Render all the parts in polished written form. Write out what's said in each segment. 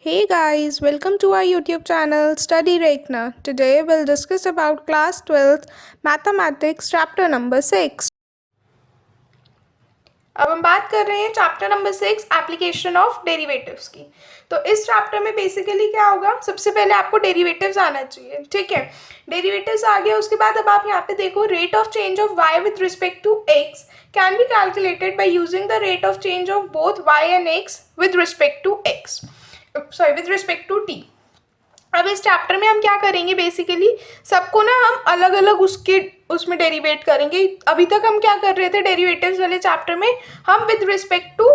Hey guys, welcome to our YouTube channel Study Rekna. Today we'll discuss about class 12th Mathematics chapter number 6. अब हम बात कर रहे हैं chapter number 6 application of derivatives की। तो इस चैप्टर में बेसिकली क्या होगा, सबसे पहले आपको डेरिवेटिव्स आना चाहिए। ठीक है, डेरिवेटिव्स आ गया, उसके बाद अब आप यहाँ पे देखो rate of change of y with respect to x can be calculated by using the rate of change of both y and x with respect to x, sorry with respect to t। अब इस chapter में हम क्या करेंगे, basically सबको ना हम अलग अलग उसमें डेरिवेट करेंगे। अभी तक हम क्या कर रहे थे, डेरिवेटिव्स वाले चैप्टर में हम विद रिस्पेक्ट टू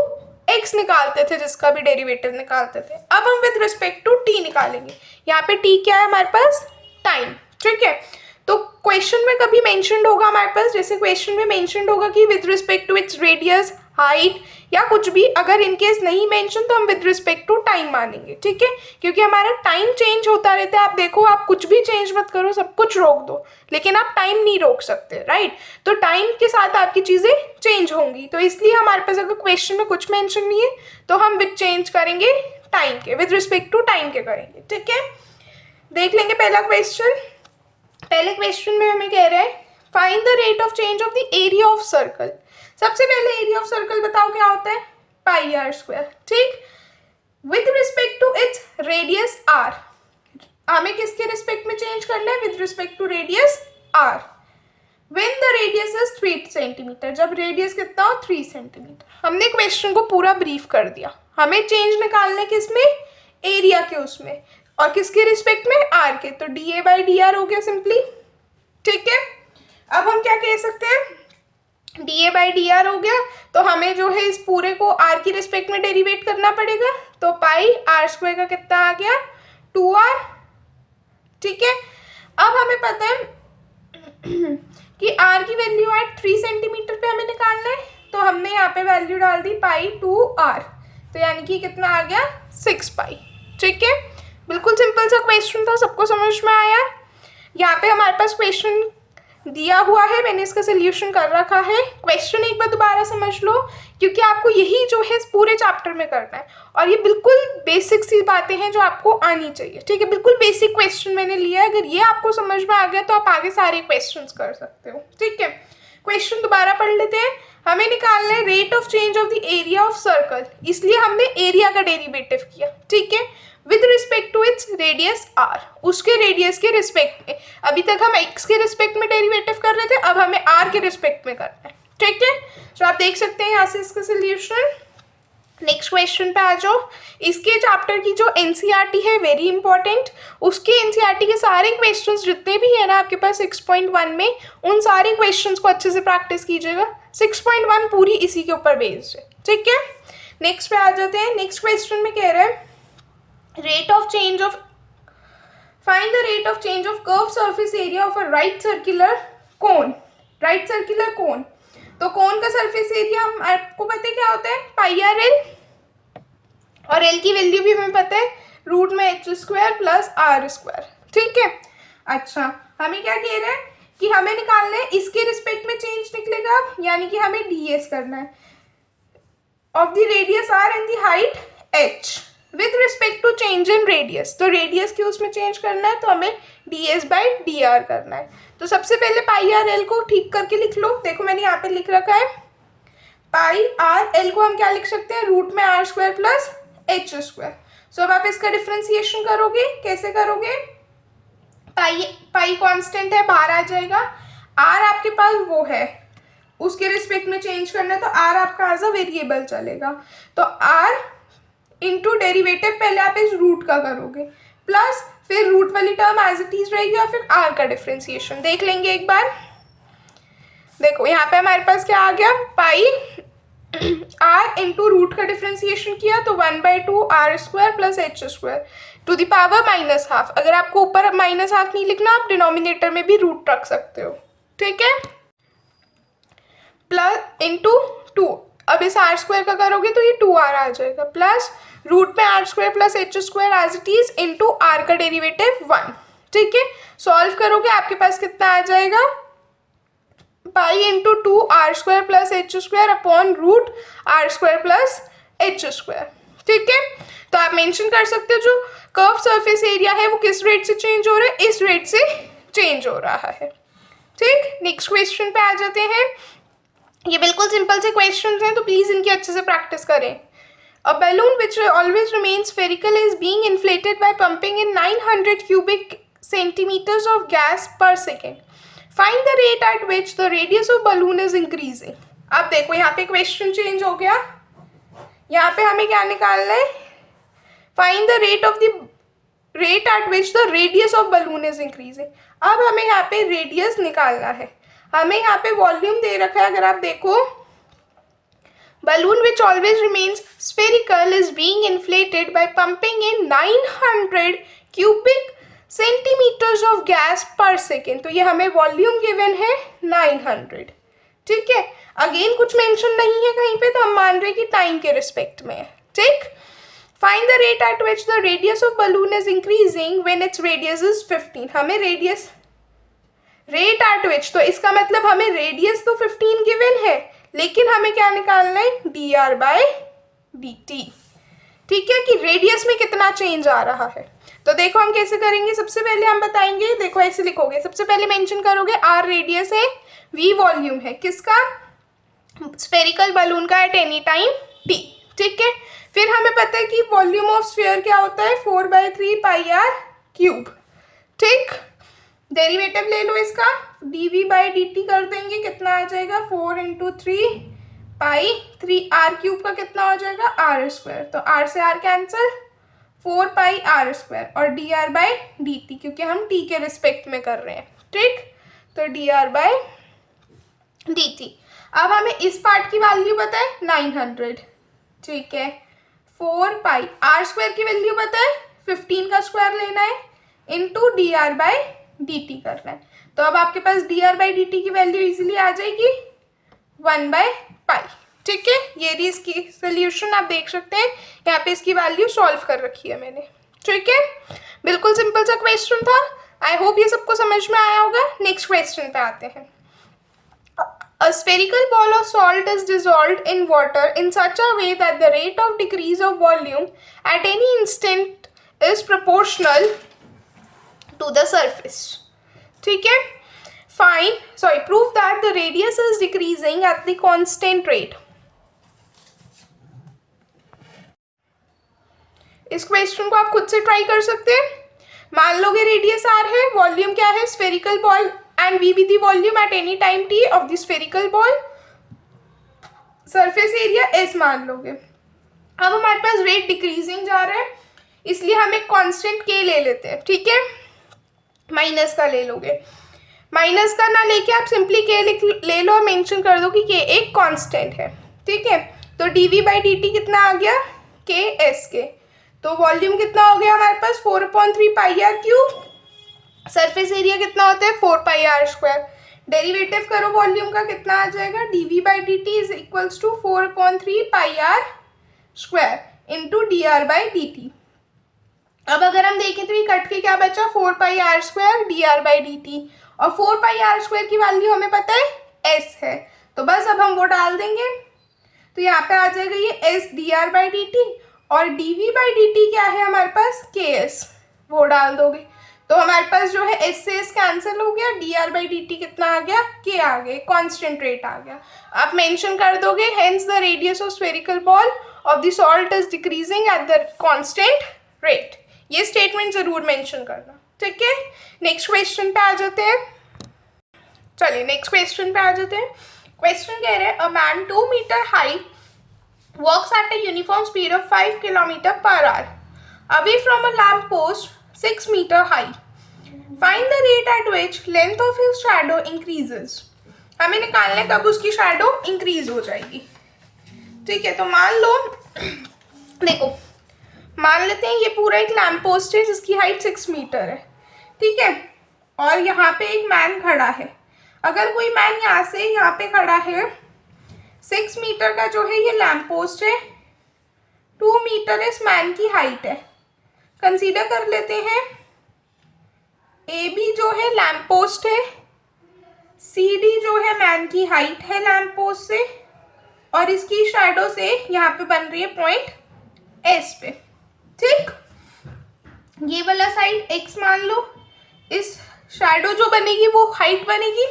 x निकालते थे, जिसका भी डेरिवेटिव निकालते थे। अब हम विद रिस्पेक्ट टू t निकालेंगे। यहाँ पे t क्या है हमारे पास, टाइम। ठीक है, तो क्वेश्चन में कभी मेंशन्ड होगा हमारे पास, जैसे क्वेश्चन में मेंशन्ड होगा कि with respect to its radius, height या कुछ भी। अगर इन केस नहीं मेंशन तो हम विद रिस्पेक्ट टू टाइम मानेंगे। ठीक है, क्योंकि हमारा टाइम चेंज होता रहता है। आप देखो, आप कुछ भी चेंज मत करो, सब कुछ रोक दो, लेकिन आप टाइम नहीं रोक सकते, राइट। तो टाइम के साथ आपकी चीज़ें चेंज होंगी, तो इसलिए हमारे पास अगर क्वेश्चन में कुछ मेंशन नहीं है तो हम विद चेंज करेंगे टाइम के, विद रिस्पेक्ट टू टाइम के करेंगे। ठीक है, देख लेंगे पहला क्वेश्चन। पहले क्वेश्चन में हमें कह रहा है find the rate of change of the area of circle. सबसे पहले एरिया ऑफ सर्कल बताओ क्या होता है, पाई आर स्क्वायर। ठीक, with respect to its radius R, हमें किसके रिस्पेक्ट में चेंज करना है, with respect to radius R. When the radius is 3 centimetre, जब रेडियस कितना हो 3 सेंटीमीटर। हमने क्वेश्चन को पूरा ब्रीफ कर दिया। हमें चेंज निकालने किसमें, एरिया के उसमें, और किसके रिस्पेक्ट में, आर के। तो D A by D are हो गया सिंपली। ठीक है, अब हम क्या कह सकते हैं, D A by D are हो गया, तो हमें जो है इस पूरे को आर की रिस्पेक्ट में डेरिवेट करना पड़ेगा। तो पाई आर स्क्वायर का कितना आ गया, 2r। ठीक है, अब हमें पता है कि आर की वैल्यू एट 3 सेंटीमीटर पे हमें निकालना है, तो हमने यहाँ पे वैल्यू डाल दी पाई 2r, तो यानी कि कितना आ गया 6 पाई। ठीक है, बिल्कुल सिंपल सा क्वेश्चन था, सबको समझ में आया। यहाँ पे हमारे पास क्वेश्चन दिया हुआ है, मैंने इसका सोल्यूशन कर रखा है। क्वेश्चन एक बार दोबारा समझ लो, क्योंकि आपको यही जो है पूरे चैप्टर में करना है, और ये बिल्कुल बेसिक सी बातें हैं जो आपको आनी चाहिए। ठीक है, बिल्कुल बेसिक क्वेश्चन मैंने लिया है, अगर ये आपको समझ में आ गया तो आप आगे सारे क्वेश्चन कर सकते हो। ठीक है, क्वेश्चन दोबारा पढ़ लेते हैं। हमें निकालना है rate of change of the area of circle, इसलिए हमने एरिया का डेरिवेटिव किया। ठीक है, with respect to its radius R, उसके रेडियस के रिस्पेक्ट में। अभी तक हम एक्स के रिस्पेक्ट में डेरिवेटिव कर रहे थे, अब हमें आर के रिस्पेक्ट में करना है। ठीक है, तो आप देख सकते हैं यहाँ से इसका सोल्यूशन। नेक्स्ट क्वेश्चन पे आ जाओ। इसके चैप्टर की जो एनसीईआरटी है वेरी इंपॉर्टेंट, उसके एनसीईआरटी के सारे क्वेश्चंस जितने भी है ना आपके पास 6.1 में, उन सारे क्वेश्चंस को अच्छे से प्रैक्टिस कीजिएगा। 6.1 पूरी इसी के ऊपर बेस्ड है। ठीक है, नेक्स्ट पे आ जाते हैं। नेक्स्ट क्वेश्चन में कह रहे हैं rate of change of, find the rate of change of curved surface area of a right circular cone। right circular cone, तो कोन का सरफेस एरिया हम आपको पता है क्या होता है, पाई आर एल, और एल की वैल्यू भी हमें पता है रूट में H square plus R square. ठीक है, अच्छा हमें क्या कह रहे हैं कि हमें निकालना है इसके रिस्पेक्ट में चेंज निकलेगा, यानी कि हमें डी एस करना है of the radius R and the height H with respect to change in radius. तो रेडियस की उसमें चेंज करना है, तो हमें D S by D R करना है। तो सबसे पहले पाई आर एल को ठीक करके लिख लो। देखो मैंने यहाँ पे लिख रखा है पाई आर एल को हम क्या लिख सकते हैं, रूट में are square plus H square. So अब आप इसका डिफ्रेंसिएशन करोगे, कैसे करोगे, पाई कांस्टेंट है, बाहर आ जाएगा। आर आपके पास वो है, उसके रिस्पेक्ट में चेंज करना है, तो आर आपका एज अ वेरिएबल चलेगा। तो आर इंटू डेरिवेटिव पहले आप इस रूट का करोगे, प्लस फिर रूट वाली टर्म एज इट इज रहेगी, और फिर आर का डिफ्रेंसिएशन देख लेंगे एक बार। देखो यहाँ पे हमारे पास क्या आ गया, पाई आर इंटू रूट का डिफ्रेंसिएशन किया, तो 1/2 R square plus H square to the power -½ अगर आपको ऊपर -½ नहीं लिखना, आप डिनोमिनेटर में भी रूट रख सकते हो। ठीक है, प्लस इंटू 2, अब इस आर स्क्वायर का करोगे तो ये 2r आ जाएगा, प्लस रूट में are square plus H square as it is into r का डेरिवेटिव 1। ठीक है, सॉल्व करोगे आपके पास कितना आ जाएगा, pi into 2 r square plus H square upon root r square plus H square. ठीक है, तो आप मेंशन कर सकते हो जो कर्व सरफेस एरिया है वो किस रेट से चेंज हो रहा है, इस रेट से चेंज हो रहा है। ठीक, नेक्स्ट क्वेश्चन पे आ जाते हैं। ये बिल्कुल सिंपल से क्वेश्चन हैं, तो प्लीज इनकी अच्छे से प्रैक्टिस करें। A balloon which always remains spherical is being inflated by pumping in 900 cubic centimeters of gas per second. Find the rate at which the radius of balloon is increasing. अब देखो यहाँ पे question change हो गया, यहाँ पे हमें क्या निकालना है, find the rate at which the radius of balloon is increasing. अब हमें यहाँ पे रेडियस निकालना है, हमें यहाँ पे वॉल्यूम दे रखा है, अगर आप देखो balloon which always remains spherical is being inflated by pumping in 900 cubic centimeters of gas per second। तो ये हमें वॉल्यूम गिवन है 900। ठीक है, अगेन कुछ मेंशन नहीं है कहीं पे, तो हम मान रहे कि टाइम के रिस्पेक्ट में है। ठीक, find the rate at which the radius of balloon is increasing when its radius is 15। हमें रेडियस रेट एट विच, तो इसका मतलब हमें रेडियस तो 15 गिवन है, लेकिन हमें क्या निकालना है, dr बाय dt। ठीक है, कि रेडियस में कितना चेंज आ रहा है। तो देखो हम कैसे करेंगे, सबसे पहले हम बताएंगे, देखो ऐसे लिखोगे, सबसे पहले मेंशन करोगे r रेडियस है, v वॉल्यूम है, किसका, स्फेरिकल बलून का एट एनी टाइम t। ठीक है, फिर हमें पता है कि वॉल्यूम ऑफ स्फीयर क्या होता है, 4/3 पाई r क्यूब। ठीक, डेरिवेटिव ले लो इसका, dv बाई dt कर देंगे, कितना आ जाएगा, 4 × 3 पाई 3 r क्यूब का कितना हो जाएगा, r स्क्वायर। तो r से r cancel, 4 pi r square, और dr बाई dt, क्योंकि हम t के रिस्पेक्ट में कर रहे हैं। ठीक, तो dr बाई dt। अब हमें इस पार्ट की वैल्यू पता है 900। ठीक है, 4 पाई r स्क्वायर की वैल्यू पता है 15 का स्क्वायर लेना है, इंटू dr बाई dt करना है। तो अब आपके पास dr बाई dt की वैल्यू इजीली आ जाएगी 1/π। ठीक है, ये भी इसकी सोल्यूशन आप देख सकते हैं, यहाँ पे इसकी वैल्यू सॉल्व कर रखी है मैंने। ठीक है, बिल्कुल सिंपल सा क्वेश्चन था, आई होप ये सबको समझ में आया होगा। नेक्स्ट क्वेश्चन पे आते हैं। A spherical ball of salt is dissolved in water in such a way that the rate of decrease of volume at any instant is proportional to the surface। ठीक है, prove that the radius is decreasing at the constant rate। इस question को आप खुद से try कर सकते हैं। मान लोगे रेडियस r है, वॉल्यूम क्या है, spherical ball, and v be the volume at any time t of the spherical ball, surface area s मान लोगे। अब हमारे पास रेट डिक्रीजिंग जा रहा है, इसलिए हम एक कांस्टेंट k ले लेते हैं। ठीक है, माइनस का ले लोगे, माइनस का ना लेके आप सिंपली k ले लो और मेंशन कर दो कि k एक कांस्टेंट है। ठीक है, तो dv बाई dt कितना आ गया, k s के, तो वॉल्यूम कितना हो गया हमारे पास 4/3 pi r cube, surface area कितना होता है 4 पाई r स्क्वायर। डेरिवेटिव करो वॉल्यूम का, कितना आ जाएगा, dv by dt is equals to 4/3 pi r square into dr by dt। अब अगर हम देखें तो ये कट के क्या बचा, 4 pi r square dr by dt, और 4 पाई r स्क्वायर की वैल्यू हमें पता है s है, तो बस अब हम वो डाल देंगे, तो यहाँ पे आ जाएगा ये s dr बाई dt, और dv बाई dt क्या है हमारे पास, ks, वो डाल दोगे, तो हमारे पास जो है s से s कैंसिल हो गया, dr बाई dt कितना आ गया, k आ गया, कांस्टेंट रेट आ गया। आप मेंशन कर दोगे hence the radius of spherical ball of the salt is decreasing at the constant rate. ये स्टेटमेंट जरूर मेंशन करना। ठीक है, नेक्स्ट क्वेश्चन पे आ जाते हैं। चलिए नेक्स्ट क्वेश्चन पे आ जाते हैं। क्वेश्चन कह रहे हैं a man 2 metre high walks at a uniform speed of 5 km/h away from a lamp post 6 meter high। Find the rate at which length of his shadow increases। हमें निकालना है कब उसकी शैडो इंक्रीज हो जाएगी। ठीक है, तो मान लो, देखो मान लेते हैं ये पूरा एक लैम्प पोस्ट है जिसकी हाइट 6 मीटर है। ठीक है, और यहाँ पे एक मैन खड़ा है, अगर कोई मैन यहाँ से यहाँ पे खड़ा है, 6 मीटर का जो है ये लैम्प पोस्ट है, 2 मीटर इस मैन की हाइट है। कंसीडर कर लेते हैं ए बी जो है लैम्प पोस्ट है, सी डी जो है मैन की हाइट है लैम्प पोस्ट से, और इसकी शैडो से यहाँ पे बन रही है पॉइंट एस पे, ठीक। ये वाला साइड एक्स मान लो, इस शैडो जो बनेगी वो हाइट बनेगी,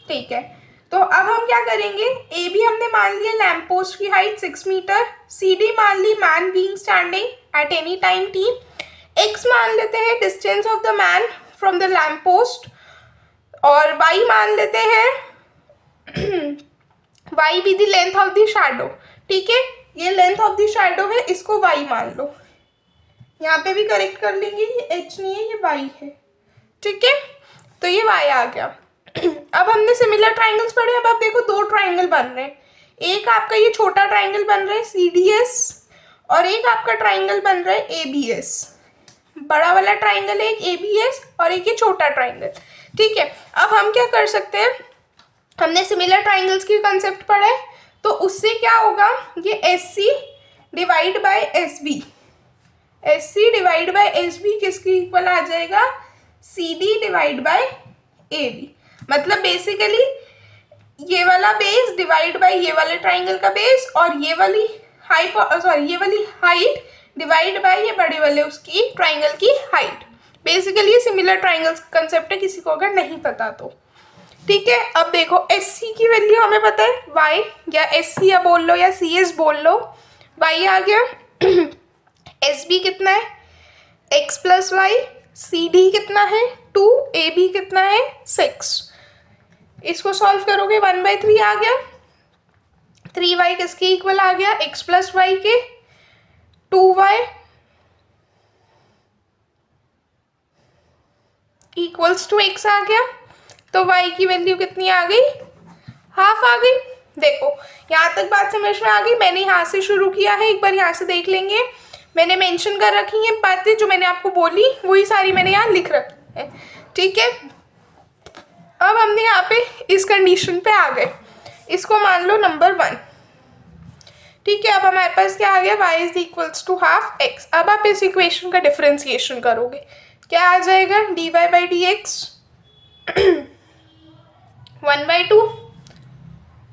ठीक है। तो अब हम क्या करेंगे, ए बी हमने मान लिया लैम्प पोस्ट की हाइट 6 मीटर, सी डी मान ली man being standing at any time T, X मान लेते हैं distance of the man from the lamp post, और वाई मान लेते हैं Y be the length of the shadow, ठीक है। ये लेंथ ऑफ द शैडो है, इसको वाई मान लो, यहाँ पे भी करेक्ट कर लेंगे, ये एच नहीं है ये वाई है, ठीक है। तो ये वाई आ गया। अब हमने सिमिलर ट्राइंगल्स पढ़े, अब आप देखो दो ट्राइंगल बन रहे हैं, एक आपका ये छोटा ट्राइंगल बन रहा है सी डी एस, और एक आपका ट्राइंगल बन रहा है ए बी एस। बड़ा वाला ट्राइंगल है एक ए बी एस और एक ये छोटा ट्राइंगल, ठीक है। अब हम क्या कर सकते हैं, हमने सिमिलर ट्राइंगल्स की कंसेप्ट पढ़ा है, तो उससे क्या होगा, ये S C divide by S B, S C divide by S B किसकी इक्वल आ जाएगा, C D divide by A B. मतलब बेसिकली ये वाला बेस डिवाइड बाय ये वाले ट्राइंगल का बेस, और ये वाली ये वाली हाइट डिवाइड बाय ये बड़े वाले उसकी ट्राइंगल की हाइट। बेसिकली ये सिमिलर ट्राइंगल्स कंसेप्ट है, किसी को अगर नहीं पता तो, ठीक है। अब देखो एस सी की वैल्यू हमें पता है वाई, या एस सी या बोल लो या सी एस बोल लो, वाई आ गया। एस बी कितना है, x plus y, C D कितना है 2, ए बी कितना है 6। इसको सॉल्व करोगे 1/3 आ गया, 3y किसके इक्वल आ गया, x प्लस वाई के, 2y इक्वल्स टू x आ गया। तो y की वैल्यू कितनी आ गई, हाफ आ गई। देखो यहाँ तक बात समझ में आ गई, मैंने यहाँ से शुरू किया है, एक बार यहाँ से देख लेंगे, मैंने मेंशन कर रखी है बातें, जो मैंने आपको बोली वही सारी मैंने यहाँ लिख रखी है, ठीक है। अब हमने यहाँ पे इस कंडीशन पे आ गए, इसको मान लो नंबर 1, ठीक है। अब हमारे पास क्या आ गया, y is equals to half x। अब आप इस इक्वेशन का डिफरेंशिएशन करोगे, क्या आ जाएगा, dy बाई डी एक्स 1/2,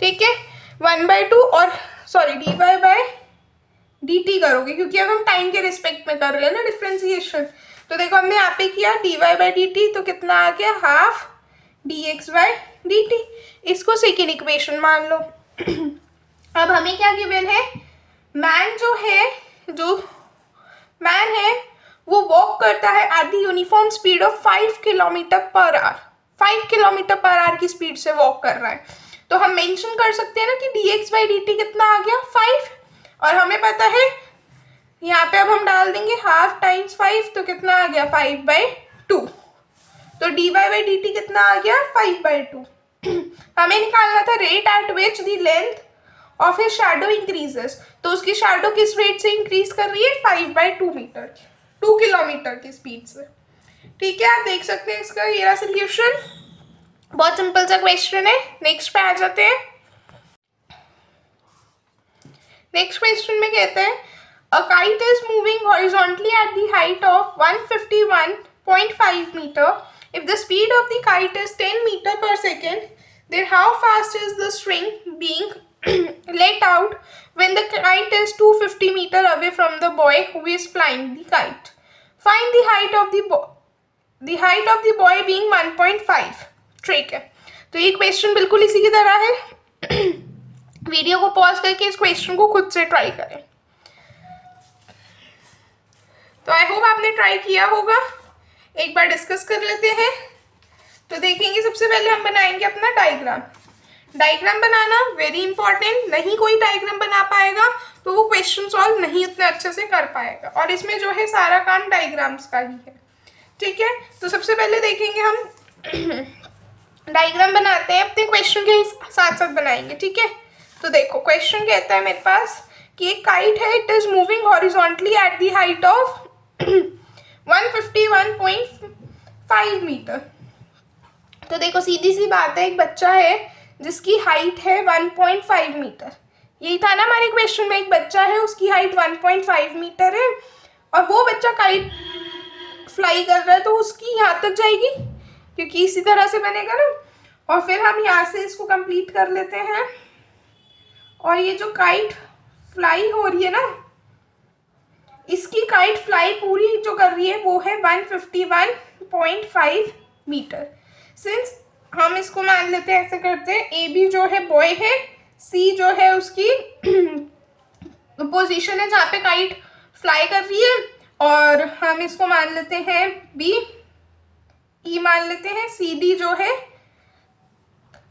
ठीक है, 1/2, और सॉरी dy बाई dt करोगे, क्योंकि अब हम टाइम के रिस्पेक्ट में कर रहे हैं ना डिफरेंशिएशन। तो देखो हमने यहाँ पे किया dy बाई dt, तो कितना आ गया, हाफ dx बाई dt। इसको सेकेंड इक्वेशन मान लो। अब हमें क्या गिवन है, जो मैन है वो वॉक करता है at the uniform speed of 5 kilometre per hour, 5 kilometre per hour की स्पीड से वॉक कर रहा है। तो हम मेंशन कर सकते हैं ना कि dx बाई dt कितना आ गया 5, और हमें पता है यहाँ पे अब हम डाल देंगे हाफ टाइम्स 5, तो कितना आ गया 5/2। तो dy बाई dt कितना आ गया 5/2। हमें निकालना था rate at which the length of his shadow increases, तो उसकी शैडो किस रेट से इंक्रीज कर रही है, 5/2 मीटर, 2 किलोमीटर की स्पीड से, ठीक है। आप देख सकते हैं इसका ये रहा सोल्यूशन, बहुत सिंपल सा क्वेश्चन है। नेक्स्ट पे आ जाते हैं। नेक्स्ट क्वेश्चन में कहते हैं a kite is moving horizontally at the height of 151.5 metre, if the speed of the kite is 10 meter per second, then how fast is the string being let out when the kite is 250 meter away from the boy who is flying the kite? Find the height of the boy being 1.5, ठीक है। तो ये question बिल्कुल इसी की तरह है। Video को पॉज करके इस क्वेश्चन को खुद से ट्राई करें। तो आई होप आपने ट्राई किया होगा। एक बार डिस्कस कर लेते हैं। तो देखेंगे सबसे पहले हम बनाएंगे अपना डायग्राम। डायग्राम बनाना वेरी इंपॉर्टेंट, नहीं कोई डायग्राम बना पाएगा तो वो क्वेश्चन सॉल्व नहीं उतने अच्छे से कर पाएगा, और इसमें जो है सारा काम डायग्राम्स का ही है, ठीक है। तो सबसे पहले देखेंगे हम डायग्राम बनाते हैं, अपने क्वेश्चन के साथ साथ बनाएंगे, ठीक है। तो देखो क्वेश्चन कहता है मेरे पास कि एक काइट है, it is moving horizontally at the height of 151.5 metre. तो देखो सीधी सी बात है, एक बच्चा है जिसकी हाइट है 1.5 मीटर। यही था ना हमारे क्वेश्चन में, एक बच्चा है उसकी हाइट 1.5 मीटर है, और वो बच्चा काइट फ्लाई कर रहा है, तो उसकी यहाँ तक जाएगी क्योंकि इसी तरह से बनेगा ना। और फिर हम यहाँ से इसको कंप्लीट कर लेते हैं, और ये जो काइट फ्लाई हो रही है ना, इसकी काइट फ्लाई पूरी जो कर रही है वो है 151.5 मीटर। सिंस हम इसको मान लेते हैं, ऐसे करते हैं, ए बी जो है बॉय है, सी जो है उसकी पोजीशन है जहाँ पे काइट फ्लाई कर रही है, और हम इसको मान लेते हैं बी, ई मान लेते हैं, सी डी जो है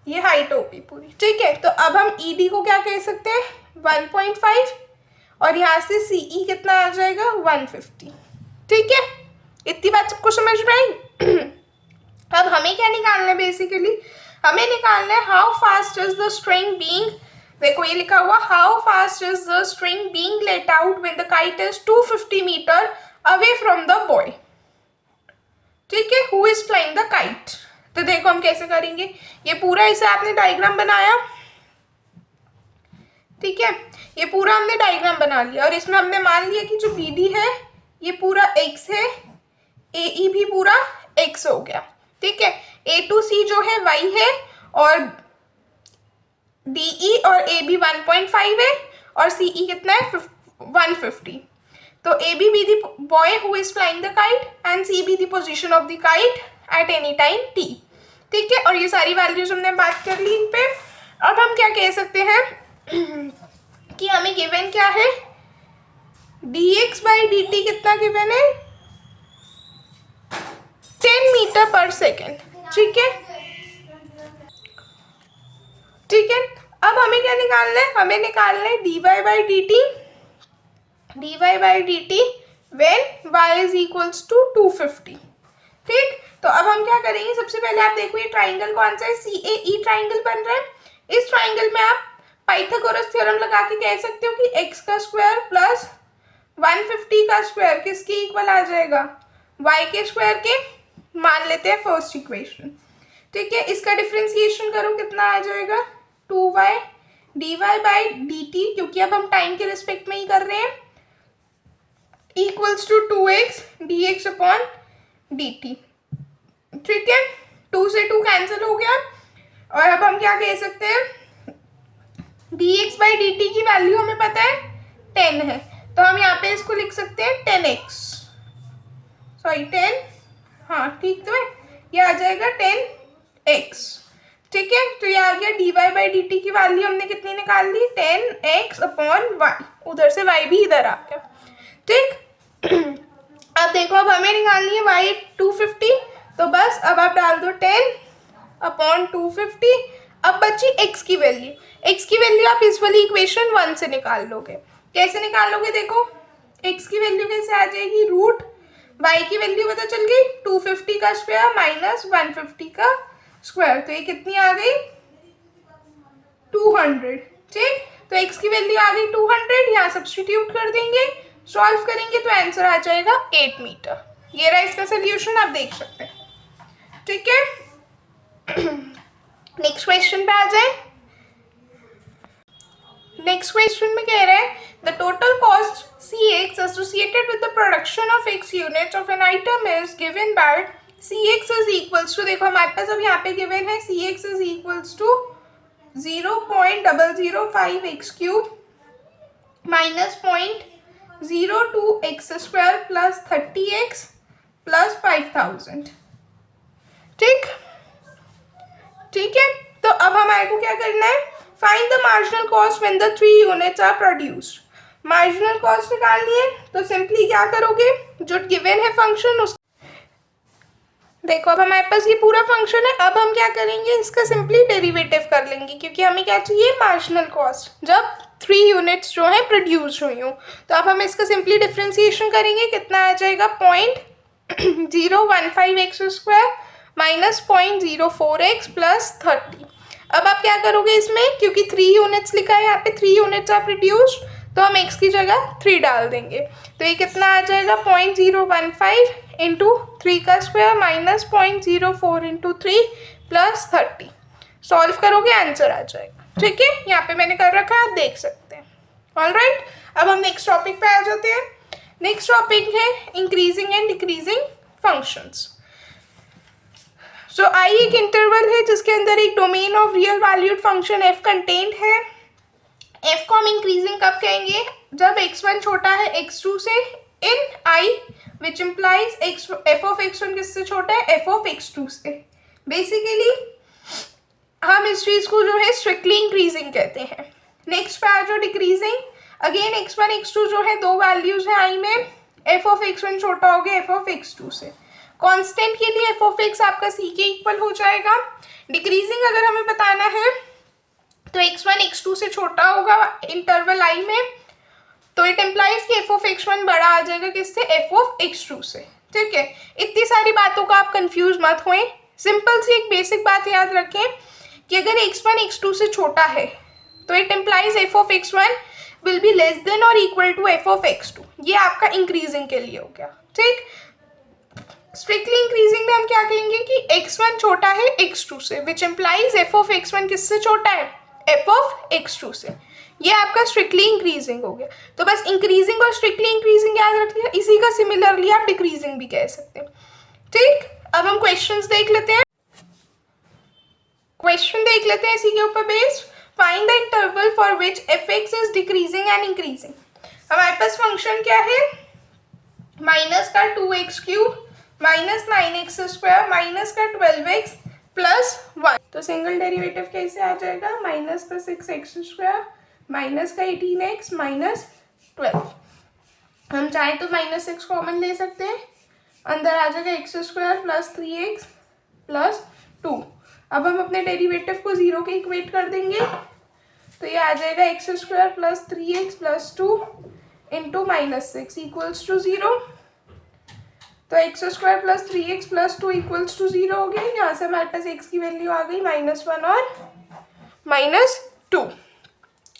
ये हाइट होगी पूरी, ठीक है। तो अब हम ई डी को क्या कह सकते हैं 1.5, और यहाँ से सी ई कितना आ जाएगा 150, ठीक है। इतनी बात सबको समझ में आई। अब हमें क्या निकालना है, बेसिकली हमें निकालना है how fast is the string being, देखो ये लिखा हुआ how fast is the string being let out when the kite is 250 metre away from the boy, ठीक है, who is flying the kite. तो देखो हम कैसे करेंगे, ये पूरा इसे आपने डायग्राम बनाया, ठीक है, ये पूरा हमने डायग्राम बना लिया, और इसमें हमने मान लिया कि जो बी डी है ये पूरा x है, ए ई भी पूरा x हो गया, ठीक है। ए टू सी जो है y है, और डी ई और ए बी 1.5 है, और सी ई कितना है 150। तो A B the boy who is flying the kite and C B the position of the kite at any time t, ठीक है। और ये सारी वैल्यूज हमने बात कर ली इन पे। अब हम क्या कह सकते हैं कि हमें गिवन क्या है, dx बाई डी टी कितना गिवन है 10 मीटर पर सेकेंड, ठीक है, ठीक है। अब हमें क्या निकालना है, हमें निकालना है dy by d t when y is equals to 250, ठीक। तो अब हम क्या करेंगे, सबसे पहले आप देखो ये ट्राइंगल कौन सा है, सी ए ई ट्राइंगल बन रहा है। इस ट्राइंगल में आप पाइथागोरस थ्योरम लगा के कह सकते हो कि x का स्क्वायर प्लस 150 का स्क्वायर किसके इक्वल आ जाएगा, y के स्क्वायर के, मान लेते हैं फर्स्ट इक्वेशन, ठीक है। इसका डिफरेंशिएशन करो कितना आ जाएगा 2y dy बाई dt, क्योंकि अब हम टाइम के रिस्पेक्ट में ही कर रहे हैं, equals to 2x dx upon dt, ठीक है। 2 से 2 कैंसिल हो गया, और अब हम क्या कह सकते हैं, dx बाई dt की वैल्यू हमें पता है 10 है, तो हम यहाँ पे इसको लिख सकते हैं 10x, सॉरी 10, हाँ ठीक तो है, ये आ जाएगा 10x, ठीक है। तो ये आ गया dy बाई dt की वैल्यू हमने कितनी निकाल ली 10x अपॉन y, उधर से y भी इधर आ गया, ठीक। अब देखो अब हमें निकालनी है y 250, तो बस अब आप डाल दो 10 अपॉन 250। अब बची x की वैल्यू, x की वैल्यू आप इस वाली इक्वेशन 1 से निकाल लोगे। कैसे निकालोगे, देखो x की वैल्यू कैसे आ जाएगी, रूट y की वैल्यू पता चल गई 250 का स्क्वायर माइनस 150 का स्क्वायर, तो ये कितनी आ गई 200, ठीक। तो x की वैल्यू आ गई 200, यहाँ सब्स्टिट्यूट कर देंगे, सॉल्व करेंगे तो आंसर आ जाएगा 8 मीटर। ये रहा इसका सोल्यूशन, आप देख सकते हैं, ठीक है। नेक्स्ट क्वेश्चन पे आ जाए। नेक्स्ट क्वेश्चन में कह रहे हैं the total cost Cx associated with the production of x units of an item is given by Cx is equals to, देखो हमारे पास अब यहाँ पे गिवन है Cx is equals to 0.005 x cube minus 0.02 x square plus 30x plus 5000, ठीक, ठीक है। तो अब हमारे को क्या करना है, find the marginal cost when the 3 units are produced. Marginal cost निकालनी है तो सिंपली क्या करोगे, जो गिवन है फंक्शन उस, देखो अब हमारे पास ये पूरा फंक्शन है, अब हम क्या करेंगे इसका सिंपली डेरिवेटिव कर लेंगे, क्योंकि हमें क्या चाहिए मार्जिनल कॉस्ट जब 3 यूनिट्स जो है प्रोड्यूस हुई हूँ। तो अब हम इसका सिंपली डिफरेंशिएशन करेंगे, कितना आ जाएगा 0.015 x square minus 0.04x plus 30। अब आप क्या करोगे इसमें, क्योंकि 3 यूनिट्स लिखा है यहाँ पे, 3 यूनिट्स आर प्रोड्यूस्ड, तो हम x की जगह 3 डाल देंगे, तो ये कितना आ जाएगा 0.015 इंटू 3 का square minus 0.04 into 3 plus 30। Solve करोगे आंसर आ जाएगा, ठीक है। यहाँ पे मैंने कर रखा है, आप देख सकते हैं। ऑलराइट, अब हम नेक्स्ट टॉपिक पे आ जाते हैं। नेक्स्ट टॉपिक है इंक्रीजिंग एंड डिक्रीजिंग फंक्शंस। सो आई एक इंटरवल है जिसके अंदर एक domain of real valued function f content है। f को हम इंक्रीजिंग कब कहेंगे, जब x1 छोटा है x2 से, इन I which implies f of x1 किससे छोटा है, f of x2 से। बेसिकली हम इस चीज को जो है स्ट्रिक्टली इंक्रीजिंग कहते हैं। नेक्स्ट पे आ जाओ डिक्रीजिंग। अगेन x1 x2 जो है दो वैल्यूज है I में, f of x1 छोटा हो गया f of x2 से। कांस्टेंट के लिए f of x आपका c के इक्वल हो जाएगा। डिक्रीजिंग अगर हमें बताना है तो x1 x2 से छोटा होगा इंटरवल I में, तो इट इम्प्लाइज कि f of x1 बड़ा आ जाएगा किससे, f of x2 से। ठीक है, इतनी सारी बातों का आप कंफ्यूज मत होएं। सिंपल सी एक बेसिक बात याद रखें कि अगर x1 x2 से छोटा है तो it implies f of x1 will be less than और equal to f of x2। ये आपका इंक्रीजिंग के लिए हो गया। ठीक, स्ट्रिक्टली इंक्रीजिंग में हम क्या कहेंगे कि x1 छोटा है x2 से, which implies f of x1 किससे छोटा है, f of x2 से। ये आपका स्ट्रिक्टली इंक्रीजिंग हो गया। तो बस इंक्रीजिंग और स्ट्रिक्टली इंक्रीजिंग याद रख लिया, इसी का सिमिलरली आप डिक्रीजिंग भी कह सकते हैं। ठीक, अब हम क्वेश्चंस देख लेते हैं। क्वेश्चन देख लेते हैं इसी के ऊपर based. Find the interval for which fx is decreasing and increasing. हमारे पास फंक्शन क्या है, माइनस का 2x³ minus 9x square minus का 12x प्लस 1। तो सिंगल डेरिवेटिव कैसे आ जाएगा, माइनस का 6x स्क्वायर माइनस का 18x माइनस 12। हम चाहे तो माइनस 6 कॉमन ले सकते हैं, अंदर आ जाएगा x square plus 3x plus 2। अब हम अपने डेरिवेटिव को 0 के इक्वेट कर देंगे, तो ये आ जाएगा x square plus 3x plus 2 into minus 6 equals to 0। तो x square plus 3x plus 2 equals to 0 हो गया। यहाँ से हमारे पास x की वैल्यू आ गई -1 और -2।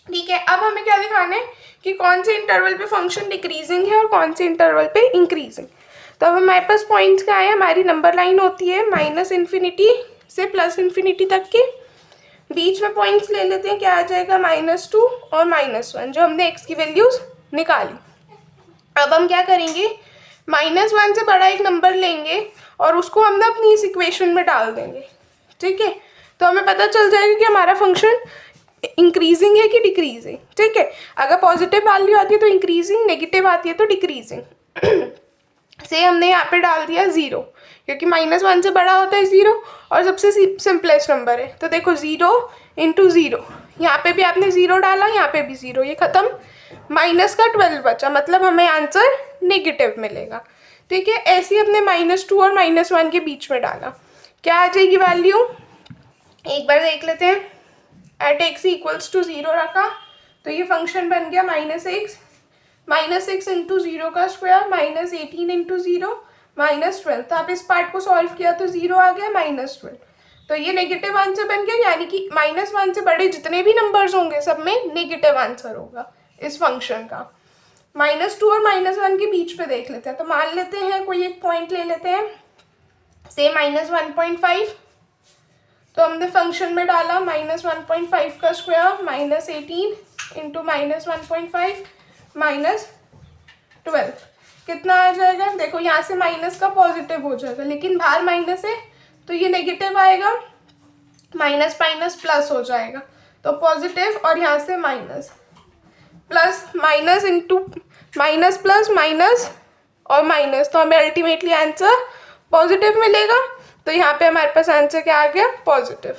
ठीक है, अब हमें क्या दिखाना है कि कौन से इंटरवल पे फंक्शन डिक्रीजिंग है और कौन से इंटरवल पे इंक्रीजिंग। तो अब हमारे पास पॉइंट्स क्या है, हमारी नंबर लाइन होती है -∞ से +∞ तक के, बीच में पॉइंट्स ले लेते हैं, क्या आ जाएगा -2 और -1, जो हमने x की वैल्यूज निकाली। अब हम क्या करेंगे, -1 से बड़ा एक नंबर लेंगे और उसको हम ना अपनी इस इक्वेशन में डाल देंगे। ठीक है, तो हमें पता चल जाएगा कि हमारा फंक्शन इंक्रीजिंग है कि डिक्रीजिंग। ठीक है, अगर पॉजिटिव वैल्यू आती है तो इंक्रीजिंग, नेगेटिव आती है तो डिक्रीजिंग। से हमने यहाँ पे डाल दिया 0, क्योंकि -1 से बड़ा होता है 0 और सबसे सिंपलेस्ट नंबर है। तो देखो 0 इंटू 0, यहाँ पे भी आपने 0 डाला, यहाँ पे भी 0, ये खत्म, माइनस का 12 बचा, मतलब हमें आंसर नेगेटिव मिलेगा। ठीक है, ऐसे ही अपने -2 और -1 के बीच में डाला, क्या आ जाएगी वैल्यू, एक बार देख लेते हैं। एट x इक्वल्स टू 0 रखा तो ये फंक्शन बन गया -6 इंटू 0 का स्क्वायर -18 इंटू 0 -12। तो आप इस पार्ट को सॉल्व किया तो 0 आ गया -12। तो ये नेगेटिव आंसर बन गया, यानी कि -1 से बड़े जितने भी नंबर्स होंगे सब में नेगेटिव आंसर होगा इस फंक्शन का। -2 और -1 के बीच पे देख लेते हैं। तो मान लेते हैं कोई एक पॉइंट ले लेते हैं, से -1.5। तो हमने फंक्शन में डाला -1.5 का स्क्वायर -18 इंटू -1.5 -12, कितना आ जाएगा, देखो यहाँ से माइनस का पॉजिटिव हो जाएगा, लेकिन बाहर माइनस है तो ये नेगेटिव आएगा, माइनस माइनस प्लस हो जाएगा, तो पॉजिटिव और यहाँ से minus, plus minus into minus plus minus और माइनस, तो हमें अल्टीमेटली आंसर पॉजिटिव मिलेगा। तो यहाँ पे हमारे पास आंसर क्या आ गया, positive.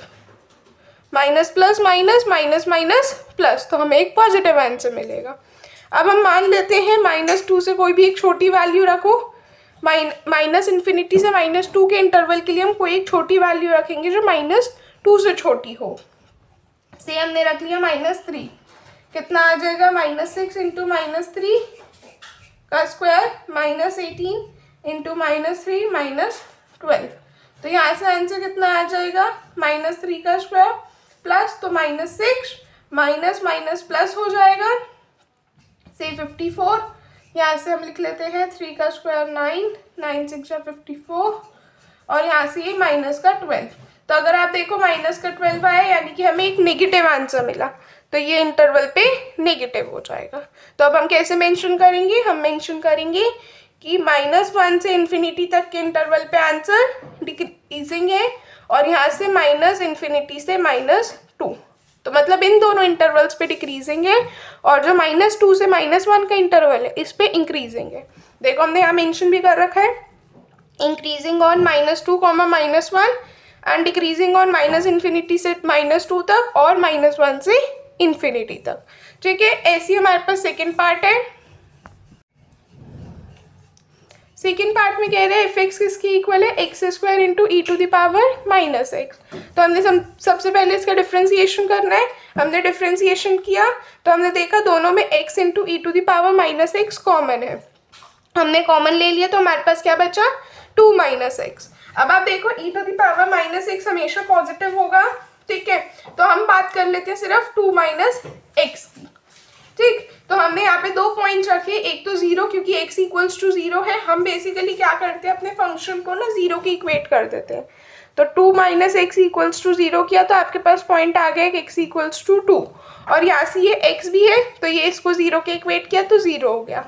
Minus plus minus minus minus plus, तो हमें एक पॉजिटिव आंसर मिलेगा। अब हम मान लेते हैं -2 से कोई भी एक छोटी वैल्यू रखो, -∞ से -2 के इंटरवल के लिए हम कोई एक छोटी वैल्यू रखेंगे जो -2 से छोटी हो। से हमने रख लिया -3, कितना आ जाएगा, -6 इंटू -3 का स्क्वायर -18 इंटू -3 -12। तो यहाँ से आंसर कितना आ जाएगा, -3 का स्क्वायर प्लस, तो -6 माइनस माइनस प्लस हो जाएगा, से 54। यहाँ से हम लिख लेते हैं 3 का स्क्वायर 9, 9 6 54 और यहाँ से ये माइनस का 12। तो अगर आप देखो माइनस का 12 आया, यानी कि हमें एक नेगेटिव आंसर मिला, तो ये इंटरवल पे नेगेटिव हो जाएगा। तो अब हम कैसे मेंशन करेंगे, हम मेंशन करेंगे कि -1 से इन्फिनिटी तक के इंटरवल पे आंसर डिक्रीजिंग है और यहाँ से -∞ से -2, तो मतलब इन दोनों इंटरवल्स पे डिक्रीजिंग है और जो -2 से -1 का इंटरवल है इस पे इंक्रीजिंग है। देखो हमने यहाँ मेंशन भी कर रखा है, increasing on -2, -1 and decreasing on -∞ से -2 तक और -1 से इन्फिनिटी तक। ठीक है, ऐसी हमारे पास सेकेंड पार्ट है। सेकेंड पार्ट में कह रहे हैं एफ एक्स किसकी इक्वल है, x² इंटू e⁻⁻x। तो हमने सबसे पहले इसका डिफ्रेंसिएशन करना है। हमने डिफ्रेंसिएशन किया तो हमने देखा दोनों में x इंटू e⁻⁻x कॉमन है, हमने कॉमन ले लिया तो हमारे पास क्या बचा, 2 - x। अब आप देखो e⁻⁻x हमेशा पॉजिटिव होगा, ठीक है, तो हम बात कर लेते हैं सिर्फ 2 - x की। ठीक, तो हमने यहाँ पे 2 पॉइंट रखे, एक तो 0 क्योंकि x इक्वल्स टू 0 है। हम बेसिकली क्या करते हैं, अपने फंक्शन को ना 0 की इक्वेट कर देते हैं। तो 2 - x इक्वल्स टू 0 किया तो आपके पास पॉइंट आ गया x इक्वल्स टू 2, और यहाँ से ये x भी है तो ये इसको 0 के इक्वेट किया तो 0 हो गया।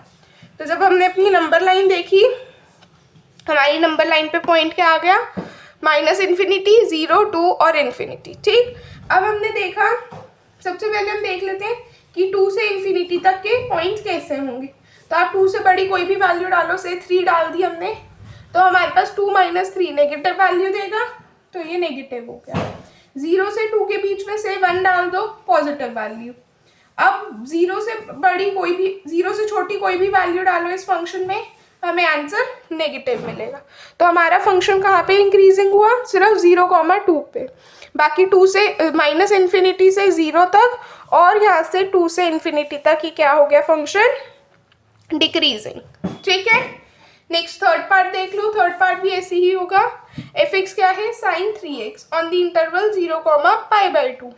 तो जब हमने अपनी नंबर लाइन देखी, हमारी नंबर लाइन पे पॉइंट क्या आ गया, -∞, 0, 2 और इन्फिनिटी। ठीक, अब हमने देखा, सबसे पहले हम देख लेते हैं कि 2 से इन्फिनिटी तक के पॉइंट्स कैसे होंगे। तो आप 2 से बड़ी कोई भी वैल्यू डालो, से 3 डाल दी हमने, तो हमारे पास 2 - 3 नेगेटिव वैल्यू देगा, तो ये नेगेटिव हो गया। 0 से 2 के बीच में से 1 डाल दो, पॉजिटिव वैल्यू। अब 0 से बड़ी कोई भी, 0 से छोटी कोई भी वैल्यू डालो इस फंक्शन में, हमें आंसर नेगेटिव मिलेगा। तो हमारा फंक्शन कहाँ पे इंक्रीजिंग हुआ, सिर्फ 0,2 पे। बाकी 2 से -∞ से 0 तक और यहाँ से 2 से इन्फिनिटी तक ही क्या हो गया, फंक्शन डिक्रीजिंग। ठीक है, नेक्स्ट थर्ड पार्ट देख लो। थर्ड पार्ट भी ऐसे ही होगा। एफ एक्स क्या है, sin 3x on the interval 0,π/2।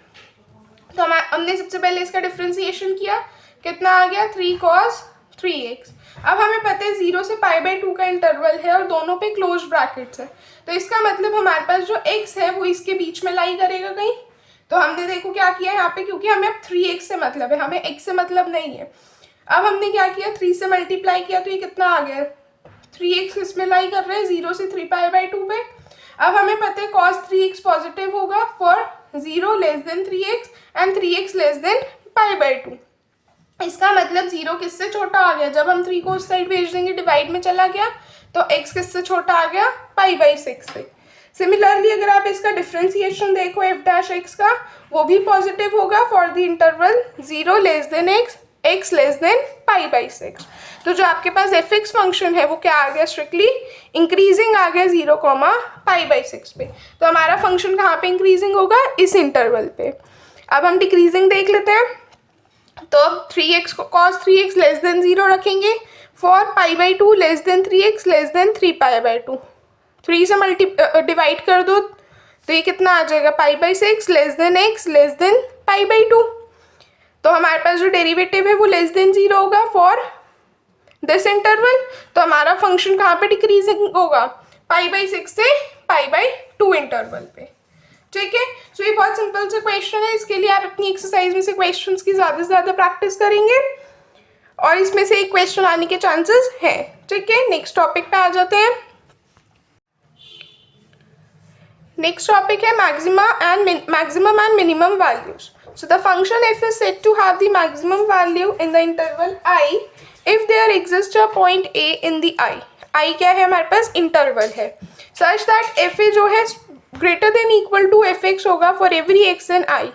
तो हमने सबसे पहले इसका डिफ्रेंसिएशन किया, कितना आ गया, 3 cos 3x। अब हमें पता है 0 से π/2 का इंटरवल है और दोनों पे क्लोज ब्रैकेट्स है, तो इसका मतलब हमारे पास जो x है वो इसके बीच में लाई करेगा कहीं। तो हमने देखो क्या किया यहाँ पे, क्योंकि हमें अब 3x से मतलब है, हमें x से मतलब नहीं है। अब हमने क्या किया, 3 से मल्टीप्लाई किया तो ये कितना आ गया, 3x इसमें लाई कर रहे हैं 0 से 3π/2 पे। अब हमें पता है cos 3x पॉजिटिव होगा फॉर 0 < 3x एंड 3x < π/2। इसका मतलब 0 किससे छोटा आ गया, जब हम 3 को उस साइड भेज देंगे डिवाइड में चला गया, तो x किससे छोटा आ गया, π/6 से। सिमिलरली अगर आप इसका डिफ्रेंसिएशन देखो f' का, वो भी पॉजिटिव होगा फॉर द इंटरवल 0 x π/6। तो जो आपके पास एफ एक्स फंक्शन है वो क्या आ गया, स्ट्रिक्टली इंक्रीजिंग आ गया 0,π/6 पे। तो हमारा फंक्शन कहाँ पे इंक्रीजिंग होगा, इस इंटरवल पे। अब हम डिक्रीजिंग देख लेते हैं। तो अब 3x को cos 3x < 0 रखेंगे फॉर π/2 < 3x < 3π/2। 3 से डिवाइड कर दो तो ये कितना आ जाएगा, π/6 < x π/2। तो हमारे पास जो डेरिवेटिव है वो <0 होगा फॉर दिस इंटरवल। तो हमारा फंक्शन कहाँ पे डिक्रीजिंग होगा, π/6 से π/2 इंटरवल पे। ठीक है, सो ये बहुत सिंपल सा क्वेश्चन है। इसके लिए आप अपनी एक्सरसाइज में से क्वेश्चंस की ज़्यादा से ज़्यादा प्रैक्टिस करेंगे और इसमें से एक क्वेश्चन आने के चांसेस हैं। ठीक है, नेक्स्ट टॉपिक पे आ जाते हैं। नेक्स्ट टॉपिक है maximum and minimum values. So the function f is said to have the maximum value in the interval I if there exists a point a in the I क्या है, हमारे पास interval है, such that f जो है greater than equal to F X होगा for every X in I.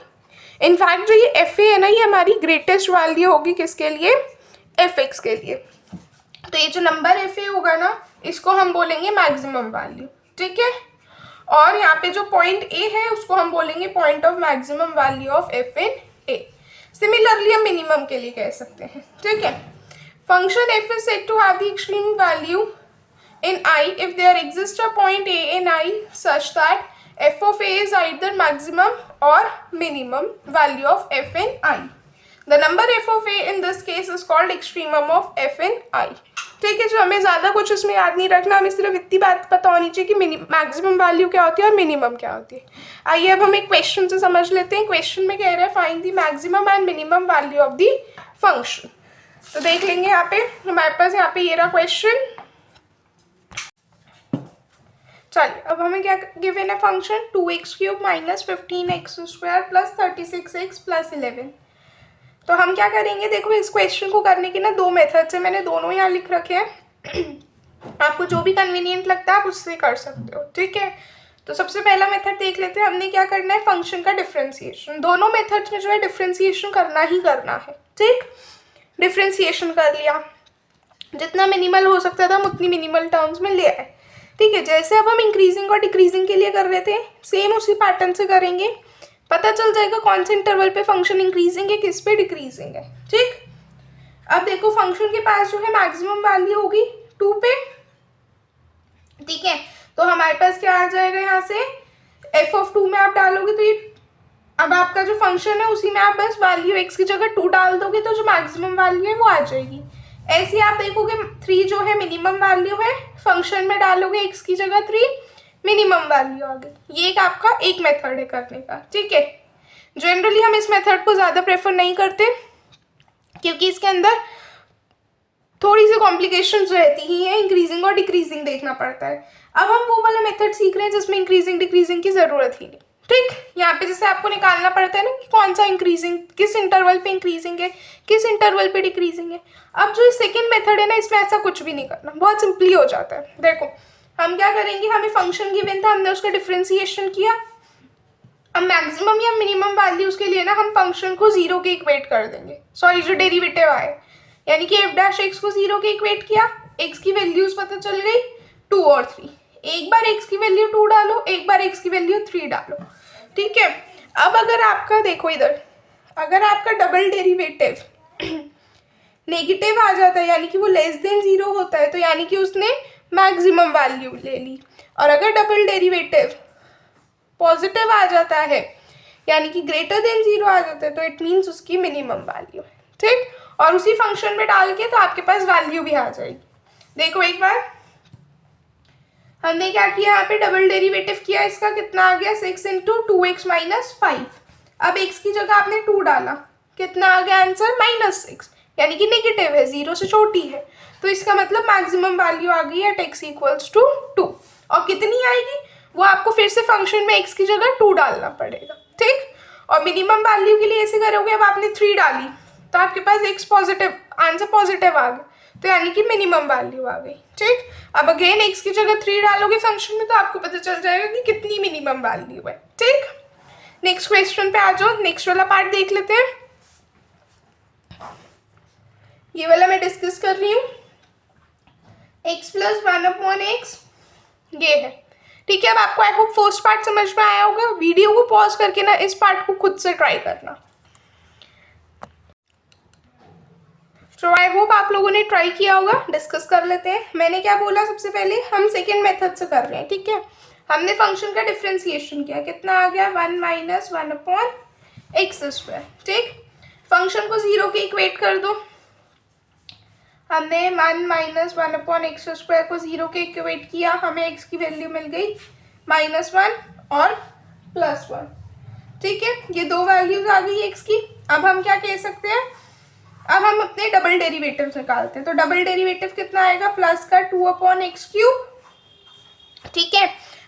In fact जो ये एफ ए है ना, ये हमारी ग्रेटेस्ट वैल्यू होगी किसके लिए, एफ एक्स के लिए। तो ये जो नंबर एफ ए होगा ना, इसको हम बोलेंगे मैक्सिमम वैल्यू। ठीक है, और यहाँ पे जो पॉइंट ए है उसको हम बोलेंगे point of maximum value of f in A. Similarly हम मिनिमम के लिए कह सकते हैं। ठीक है, function f is said to have the extreme value in I if there exists a point A in I such that f of A is either maximum or minimum value of f in I. The number f of A in this case is called extremum of f in I. ठीक है, जो हमें ज़्यादा कुछ इसमें याद नहीं रखना, हमें सिर्फ इतनी बात पता होनी चाहिए कि मैक्सिमम वैल्यू क्या होती है और मिनिमम क्या होती है। आइए अब हम एक क्वेश्चन से समझ लेते हैं। क्वेश्चन में कह रहे हैं find the maximum and minimum value of the function. तो देख लेंगे यहाँ पे, हमारे पास यहाँ पे ये रहा क्वेश्चन। चलिए, अब हमें क्या गिवन है, फंक्शन 2x³ - 15x² + 36x + 11। तो हम क्या करेंगे, देखो इस क्वेश्चन को करने के ना 2 मेथड्स हैं, मैंने दोनों यहाँ लिख रखे हैं। आपको जो भी कन्वीनियंट लगता है आप उससे कर सकते हो, ठीक है। तो सबसे पहला मेथड देख लेते हैं, हमने क्या करना है, फंक्शन का डिफ्रेंसिएशन। दोनों मेथड्स में जो है डिफ्रेंसिएशन करना ही करना है, ठीक। डिफ्रेंसिएशन कर लिया, जितना मिनिमल हो सकता था हम उतनी मिनिमल टर्म्स में ले आए, ठीक है। जैसे अब हम इंक्रीजिंग और डिक्रीजिंग के लिए कर रहे थे, सेम उसी पैटर्न से करेंगे, पता चल जाएगा कौन से इंटरवल पे फंक्शन इंक्रीजिंग है, किस पे डिक्रीजिंग है, ठीक। अब देखो फंक्शन के पास जो है मैक्सिमम वैल्यू होगी 2 पे, ठीक है। तो हमारे पास क्या आ जाएगा, यहाँ से f(2) में आप डालोगे तो ये अब आपका जो फंक्शन है उसी में आप बस वैल्यू x की जगह 2 डाल दोगे तो जो मैक्सिमम वैल्यू है वो आ जाएगी। ऐसे आप देखोगे 3 जो है मिनिमम वैल्यू है, फंक्शन में डालोगे x की जगह 3, मिनिमम वैल्यू आ गई। ये एक आपका एक मेथड है करने का, ठीक है। जनरली हम इस मेथड को ज़्यादा प्रेफर नहीं करते क्योंकि इसके अंदर थोड़ी सी कॉम्प्लिकेशंस रहती ही है, इंक्रीजिंग और डिक्रीजिंग देखना पड़ता है। अब हम वो वाला मेथड सीख रहे हैं जिसमें इंक्रीजिंग डिक्रीजिंग की ज़रूरत ही नहीं, ठीक। यहाँ पे जैसे आपको निकालना पड़ता है ना कि कौन सा इंक्रीजिंग, किस इंटरवल पे इंक्रीजिंग है, किस इंटरवल पे डिक्रीजिंग है। अब जो सेकंड मेथड है ना, इसमें ऐसा कुछ भी नहीं करना, बहुत सिंपली हो जाता है। देखो हम क्या करेंगे, हमें फंक्शन गिवन था, हमने उसका डिफ्रेंसिएशन किया। अब मैक्सिमम या मिनिमम वैल्यू उसके लिए ना हम फंक्शन को 0 के इक्वेट कर देंगे, सॉरी जो डेरिवेटिव आए, यानी कि f' को 0 के इक्वेट किया, x की वैल्यूज पता चल गई 2 और 3, एक बार x की वैल्यू 2 डालो, एक बार x की वैल्यू 3 डालो, ठीक है। अब अगर आपका देखो इधर, अगर आपका डबल डेरिवेटिव नेगेटिव आ जाता है यानी कि वो लेस देन 0 होता है, तो यानी कि उसने मैक्सिमम वैल्यू ले ली। और अगर डबल डेरिवेटिव पॉजिटिव आ जाता है यानी कि ग्रेटर देन 0 आ जाता है, तो इट मीन्स उसकी मिनिमम वैल्यू है, ठीक। और उसी फंक्शन में डाल के तो आपके पास वैल्यू भी आ जाएगी। देखो एक बार हमने क्या किया, यहाँ पे डबल डेरिवेटिव किया, इसका कितना आ गया 6 × 2x - 5। अब x की जगह आपने 2 डाला, कितना आ गया आंसर -6, यानी कि नेगेटिव है, 0 से छोटी है, तो इसका मतलब मैक्सिमम वैल्यू आ गई है x = 2। और कितनी आएगी वो आपको फिर से फंक्शन में x की जगह 2 डालना पड़ेगा, ठीक। और मिनिमम वैल्यू के लिए ऐसे करोगे, अब आपने 3 डाली तो आपके पास x पॉजिटिव, आंसर पॉजिटिव आ गया, तो यानी कि मिनिमम वैल्यू आ गई, ठीक। अब अगेन x की जगह 3 डालोगे फंक्शन में तो आपको पता चल जाएगा कि कितनी मिनिमम वैल्यू है, ठीक। नेक्स्ट क्वेश्चन पे आ जाओ, नेक्स्ट वाला पार्ट देख लेते हैं। ये वाला मैं डिस्कस कर रही हूँ, x + 1/x ये है, ठीक है। अब आपको आई होप फर्स्ट पार्ट समझ में आया होगा। वीडियो को पॉज करके ना इस पार्ट को खुद से ट्राई करना। तो आई होप आप लोगों ने ट्राई किया होगा। डिस्कस कर लेते हैं। मैंने क्या बोला, सबसे पहले हम सेकेंड मेथड से कर रहे हैं, ठीक है। हमने फंक्शन का डिफ्रेंसिएशन किया, कितना आ गया 1 - 1/x², ठीक। फंक्शन को 0 के इक्वेट कर दो, हमने 1 - 1/x² को 0 के इक्वेट किया, हमें x की वैल्यू मिल गई -1 और +1, ठीक है। ये दो वैल्यूज आ गई x की। अब हम क्या कह सकते हैं, अब हम अपने डबल डेरिवेटिव निकालते हैं। तो डबल डेरिवेटिव कितना आएगा, प्लस का 2/x³, ठीक है।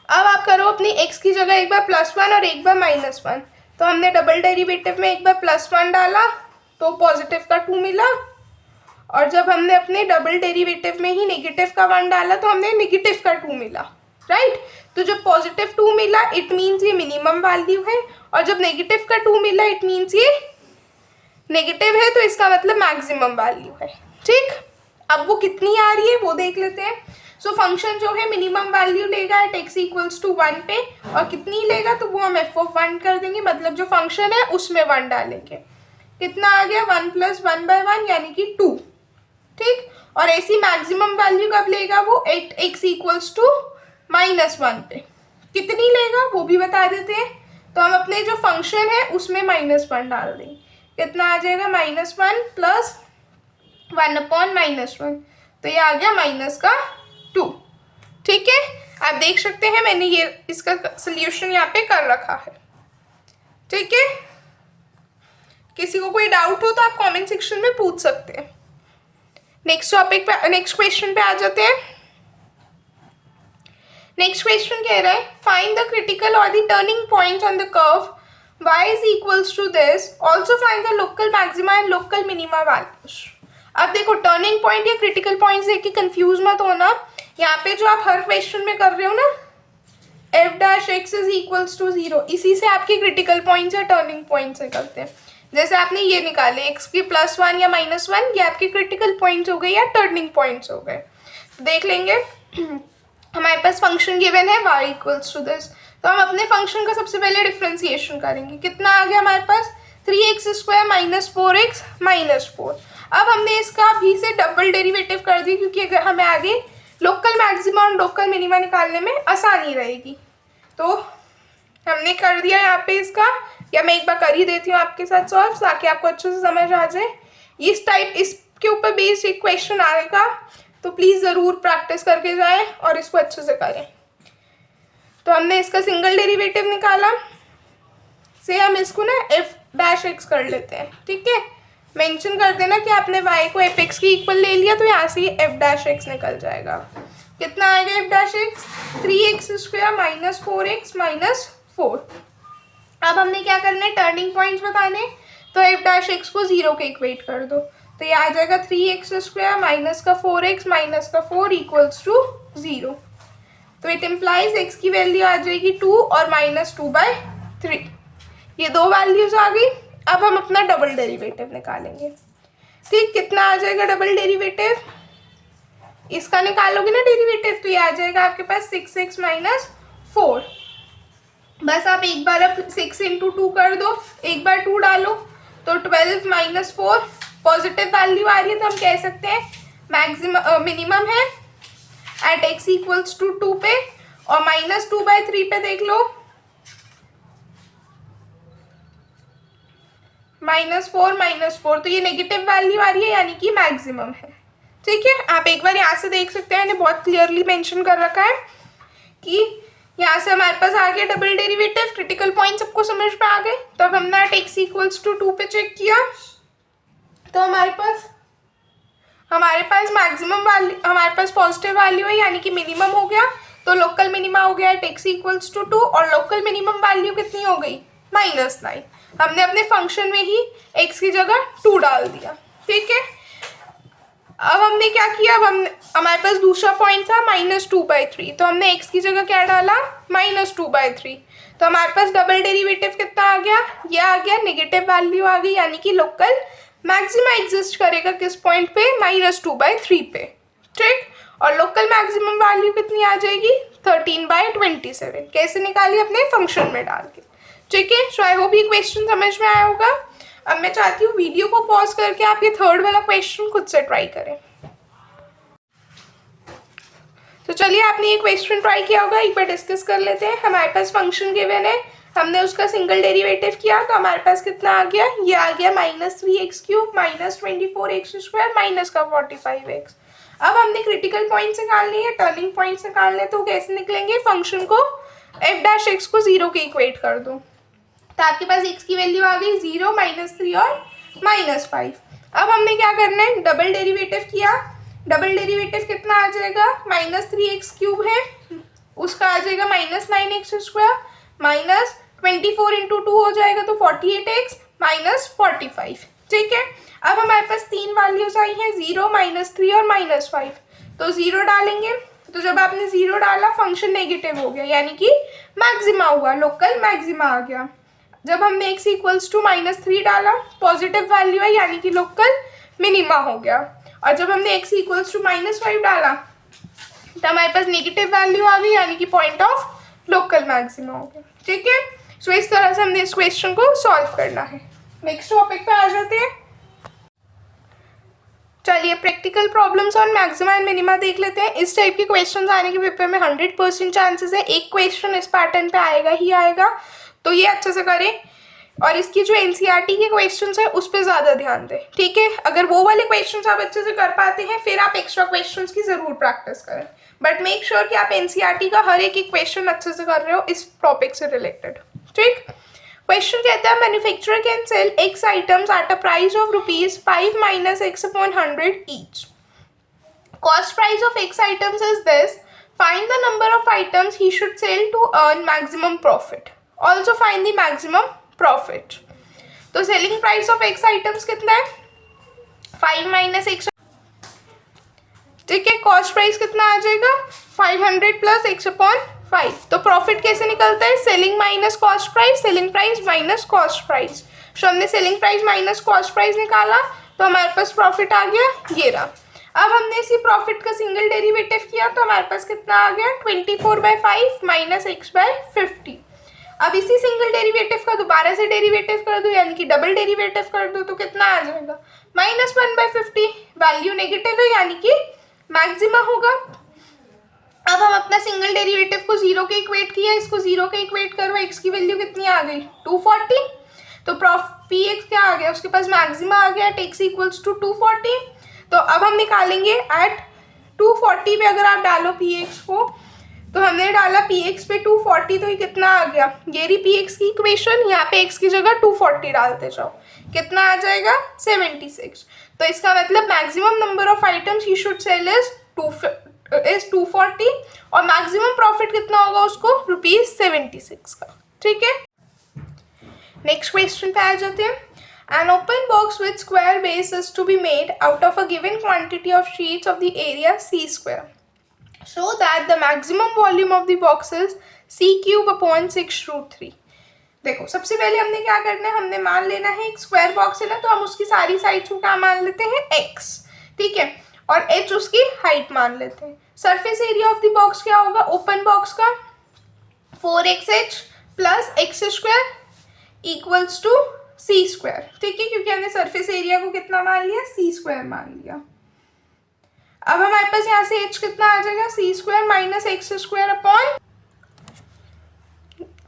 अब आप करो अपनी x की जगह एक बार +1 और एक बार -1। तो हमने डबल डेरिवेटिव में एक बार +1 डाला तो पॉजिटिव का 2 मिला, और जब हमने अपने डबल डेरिवेटिव में ही नेगेटिव का 1 डाला तो हमने नेगेटिव का 2 मिला, राइट। तो जब पॉजिटिव 2 मिला इट मीन्स ये मिनिमम वैल्यू है, और जब नेगेटिव का 2 मिला इट मीन्स ये नेगेटिव है, तो इसका मतलब मैक्सिमम वैल्यू है, ठीक। अब वो कितनी आ रही है वो देख लेते हैं। सो फंक्शन जो है मिनिमम वैल्यू लेगा एट x = 1 पे, और कितनी लेगा तो वो हम f(1) कर देंगे, मतलब जो फंक्शन है उसमें 1 डालेंगे। कितना आ गया 1 + 1/1 यानी कि 2, ठीक। और ऐसी मैक्सिमम वैल्यू कब लेगा वो, एट x = -1 पे। कितनी लेगा वो भी बता देते हैं। तो हम अपने जो फंक्शन है उसमें -1 डाल देंगे, कितना आ जाएगा -1 + 1/-1, तो ये आ गया -2, ठीक है। आप देख सकते हैं मैंने ये इसका सोल्यूशन यहाँ पे कर रखा है, ठीक है। किसी को कोई डाउट हो तो आप कमेंट सेक्शन में पूछ सकते हैं। नेक्स्ट टॉपिक पे, नेक्स्ट क्वेश्चन पे आ जाते हैं। नेक्स्ट क्वेश्चन कह रहा है फाइंड द क्रिटिकल और the turning point on the curve y = this, also find the local maxima and local minima values। अब देखो टर्निंग पॉइंट या क्रिटिकल पॉइंट्स देख के कंफ्यूज मत होना। यहाँ पे जो आप हर क्वेश्चन में कर रहे हो ना, f dash x is equals to 0, इसी से आपके क्रिटिकल पॉइंट्स या टर्निंग पॉइंट्स निकलते हैं। जैसे आपने ये निकाले एक्स की +1 या -1, ये आपके क्रिटिकल पॉइंट्स हो गए या टर्निंग पॉइंट्स हो गए। देख लेंगे हमारे पास फंक्शन गिवन है y इक्वल्स टू दिस, तो हम अपने फंक्शन का सबसे पहले डिफ्रेंसिएशन करेंगे। कितना आ गया हमारे पास 3x² - 4x - 4। अब हमने इसका भी से डबल डेरिवेटिव कर दी, क्योंकि अगर हमें आगे लोकल मैक्सिमा और लोकल मिनिमा निकालने में आसानी रहेगी। तो हमने कर दिया यहाँ पे इसका, या मैं एक बार कर ही देती हूँ आपके साथ सॉल्व, ताकि आपको अच्छे से समझ आ जाए। इस टाइप इसके ऊपर बेस्ड एक क्वेश्चन आएगा, तो प्लीज़ ज़रूर प्रैक्टिस करके जाएं और इसको अच्छे से करें। तो हमने इसका सिंगल डेरिवेटिव निकाला, से हम इसको ना एफ डैश एक्स कर लेते हैं। ठीक है, मेंशन कर देना कि आपने y को एफ एक्स की इक्वल ले लिया, तो यहाँ से ये एफ डैश एक्स निकल जाएगा। कितना आएगा F dash x 3x² - 4x - 4। अब हमने क्या करना है, टर्निंग पॉइंट्स बताने, तो एफ डैश एक्स को 0 के इक्वेट कर दो, तो ये आ जाएगा 3x² माइनस का 4x माइनस का 4 इक्वल्स टू 0। तो इट इम्प्लाइज x की वैल्यू आ जाएगी 2 और -2/3। ये दो वैल्यूज आ गई। अब हम अपना डबल डेरिवेटिव निकालेंगे। ठीक, कितना आ जाएगा डबल डेरिवेटिव, इसका निकालोगे ना डेरिवेटिव, तो ये आ जाएगा आपके पास 6x - 4। बस आप एक बार अब 6 × 2 कर दो, एक बार 2 डालो, तो 12 - 4 पॉजिटिव वैल्यू आ रही है, तो हम कह सकते हैं मिनिमम है एट x इक्वल्स टू 2 पे, और -2/3 पे देख लो -4 तो ये नेगेटिव वैल्यू आ रही है, यानी कि मैक्सिमम है। ठीक है, आप एक बार यहाँ से देख सकते हैं, मैंने बहुत क्लियरली मेंशन कर रखा है कि यहाँ से हमारे पास आ गया डबल डेरिवेटिव, क्रिटिकल पॉइंट सबको समझ में आ गए। तो अब हमने एट x इक्वल्स टू 2 पे चेक किया, तो हमारे पास मैक्सिमम वैल्यू, हमारे पास पॉजिटिव वैल्यू है, यानी कि मिनिमम हो गया। तो लोकल मिनिमा हो गया एट x इक्वल्स टू 2, और लोकल मिनिमम वैल्यू कितनी हो गई -9। हमने अपने फंक्शन में ही x की जगह 2 डाल दिया। ठीक है, अब हमने क्या किया, अब हमारे पास दूसरा पॉइंट था -2/3, तो हमने x की जगह क्या डाला -2/3। तो हमारे पास डबल डेरिवेटिव कितना आ गया, ये आ गया, नेगेटिव वैल्यू आ गई, यानी कि लोकल मैक्सिमा एग्जिस्ट करेगा किस पॉइंट पे, -2/3 पे। ठीक, और लोकल मैक्सिमम वैल्यू कितनी आ जाएगी 13/27। कैसे निकाली, अपने फंक्शन में डाल के। ठीक है, सो आई होप ये क्वेश्चन समझ में आया होगा। अब मैं चाहती हूँ वीडियो को पॉज करके आप ये थर्ड वाला क्वेश्चन खुद से ट्राई करें। तो चलिए, आपने ये क्वेश्चन ट्राई किया होगा, एक बार डिस्कस कर लेते हैं। हमारे पास फंक्शन गिवन है, हमने उसका सिंगल डेरिवेटिव किया, तो हमारे पास कितना आ गया, ये आ गया -3x³ - 24x² माइनस का 45x। अब हमने क्रिटिकल पॉइंट्स निकालने हैं, टर्निंग पॉइंट्स निकालने, तो कैसे निकलेंगे, फंक्शन को एफ डैश एक्स को 0 के इक्वेट कर दो, तो आपके पास x की वैल्यू आ गई 0 -3 और -5। अब हमने क्या करना है, डबल डेरिवेटिव किया, डबल डेरिवेटिव कितना आ जाएगा, -3x³ है, उसका आ जाएगा -9x² -24 × 2 हो जाएगा, तो 48x -45। ठीक है, अब हमारे पास तीन वैल्यूज आई हैं, 0 -3 और -5, तो 0 डालेंगे। तो जब आपने 0 डाला, फंक्शन नेगेटिव हो गया, यानी कि मैक्सिमा हुआ, लोकल मैक्सिमा आ गया। जब हमने x इक्वल्स टू -3 डाला, पॉजिटिव वैल्यू है, यानी कि लोकल मिनिमा हो गया। और जब हमने x इक्वल्स टू -5 डाला, तो हमारे पास नेगेटिव वैल्यू आ गई, यानी कि पॉइंट ऑफ लोकल मैक्सिमा हो गया। ठीक है, सो इस तरह से हमने इस क्वेश्चन को सॉल्व करना है। नेक्स्ट टॉपिक पे आ जाते हैं। चलिए, practical problems on maxima and minima देख लेते हैं। इस टाइप के क्वेश्चन आने के पेपर में 100% चांसेस है, एक क्वेश्चन इस पैटर्न पे आएगा ही आएगा, तो ये अच्छे से करें। और इसकी जो एनसीईआरटी के क्वेश्चंस है उस पर ज़्यादा ध्यान दें। ठीक है, अगर वो वाले क्वेश्चंस आप अच्छे से कर पाते हैं, फिर आप एक्स्ट्रा क्वेश्चंस की ज़रूर प्रैक्टिस करें, बट मेक श्योर कि आप एनसीईआरटी का हर एक क्वेश्चन अच्छे से कर रहे हो इस टॉपिक से रिलेटेड। ठीक, क्वेश्चन कहता है manufacturer can sell x items at a price of ₹5 - x/100 each. Cost price of x items is this, find the number of items he should sell to earn maximum profit, also find the maximum profit. तो selling price of x items कितना है 5 minus 100, ठीक है। Cost price कितना आ जाएगा 500 plus 1/5। तो profit कैसे निकलता है, selling minus cost price, selling price minus cost price. तो हमने selling price minus cost price निकाला तो हमारे पास प्रॉफिट आ गया ये रहा। अब हमने इसी प्रॉफिट का सिंगल डेरिवेटिव किया तो हमारे पास कितना आ गया 24/5 माइनस x/50। अब इसी सिंगल डेरिवेटिव का दोबारा से डेरिवेटिव कर दो यानी कि डबल डेरिवेटिव कर दो तो कितना आ जाएगा -1/50। वैल्यू नेगेटिव है यानी कि मैक्सिमा होगा। अब हम अपना सिंगल डेरिवेटिव को 0 के इक्वेट किया, इसको 0 के इक्वेट करो, x की वैल्यू कितनी आ गई 240। तो पी एक्स क्या आ गया, उसके पास मैक्सिमा आ गया एट x इक्वल्स टू 240। तो अब हम निकालेंगे एट 240 पे अगर आप डालो पी एक्स को, तो हमने डाला पी एक्स पे 240 तो ये कितना आ गया, ये रही पी एक्स की इक्वेशन, यहाँ पे x की जगह 240 डालते जाओ, कितना आ जाएगा 76। तो इसका मतलब maximum number of items he should cell is 240 और मैक्सिमम प्रॉफिट कितना होगा उसको ₹76 का, ठीक है। नेक्स्ट क्वेश्चन पे आ जाते हैं। An open box with square base is to be made out of a given quantity of sheets of the area c square. So that the maximum volume of the box is c cube upon 6√3. देखो सबसे पहले हमने क्या करना है, हमने मान लेना है एक स्क्वायर बॉक्स है ना, तो हम उसकी सारी साइड्स को क्या मान लेते हैं x, ठीक है, और h उसकी हाइट मान लेते हैं। Surface area of the box क्या होगा ओपन बॉक्स का 4xh plus x² equals to c square, ठीक है, क्योंकि हमने सरफेस एरिया को कितना मान लिया c² मान लिया। अब हमारे पास यहाँ से h कितना आ जाएगा c² माइनस x² अपॉन,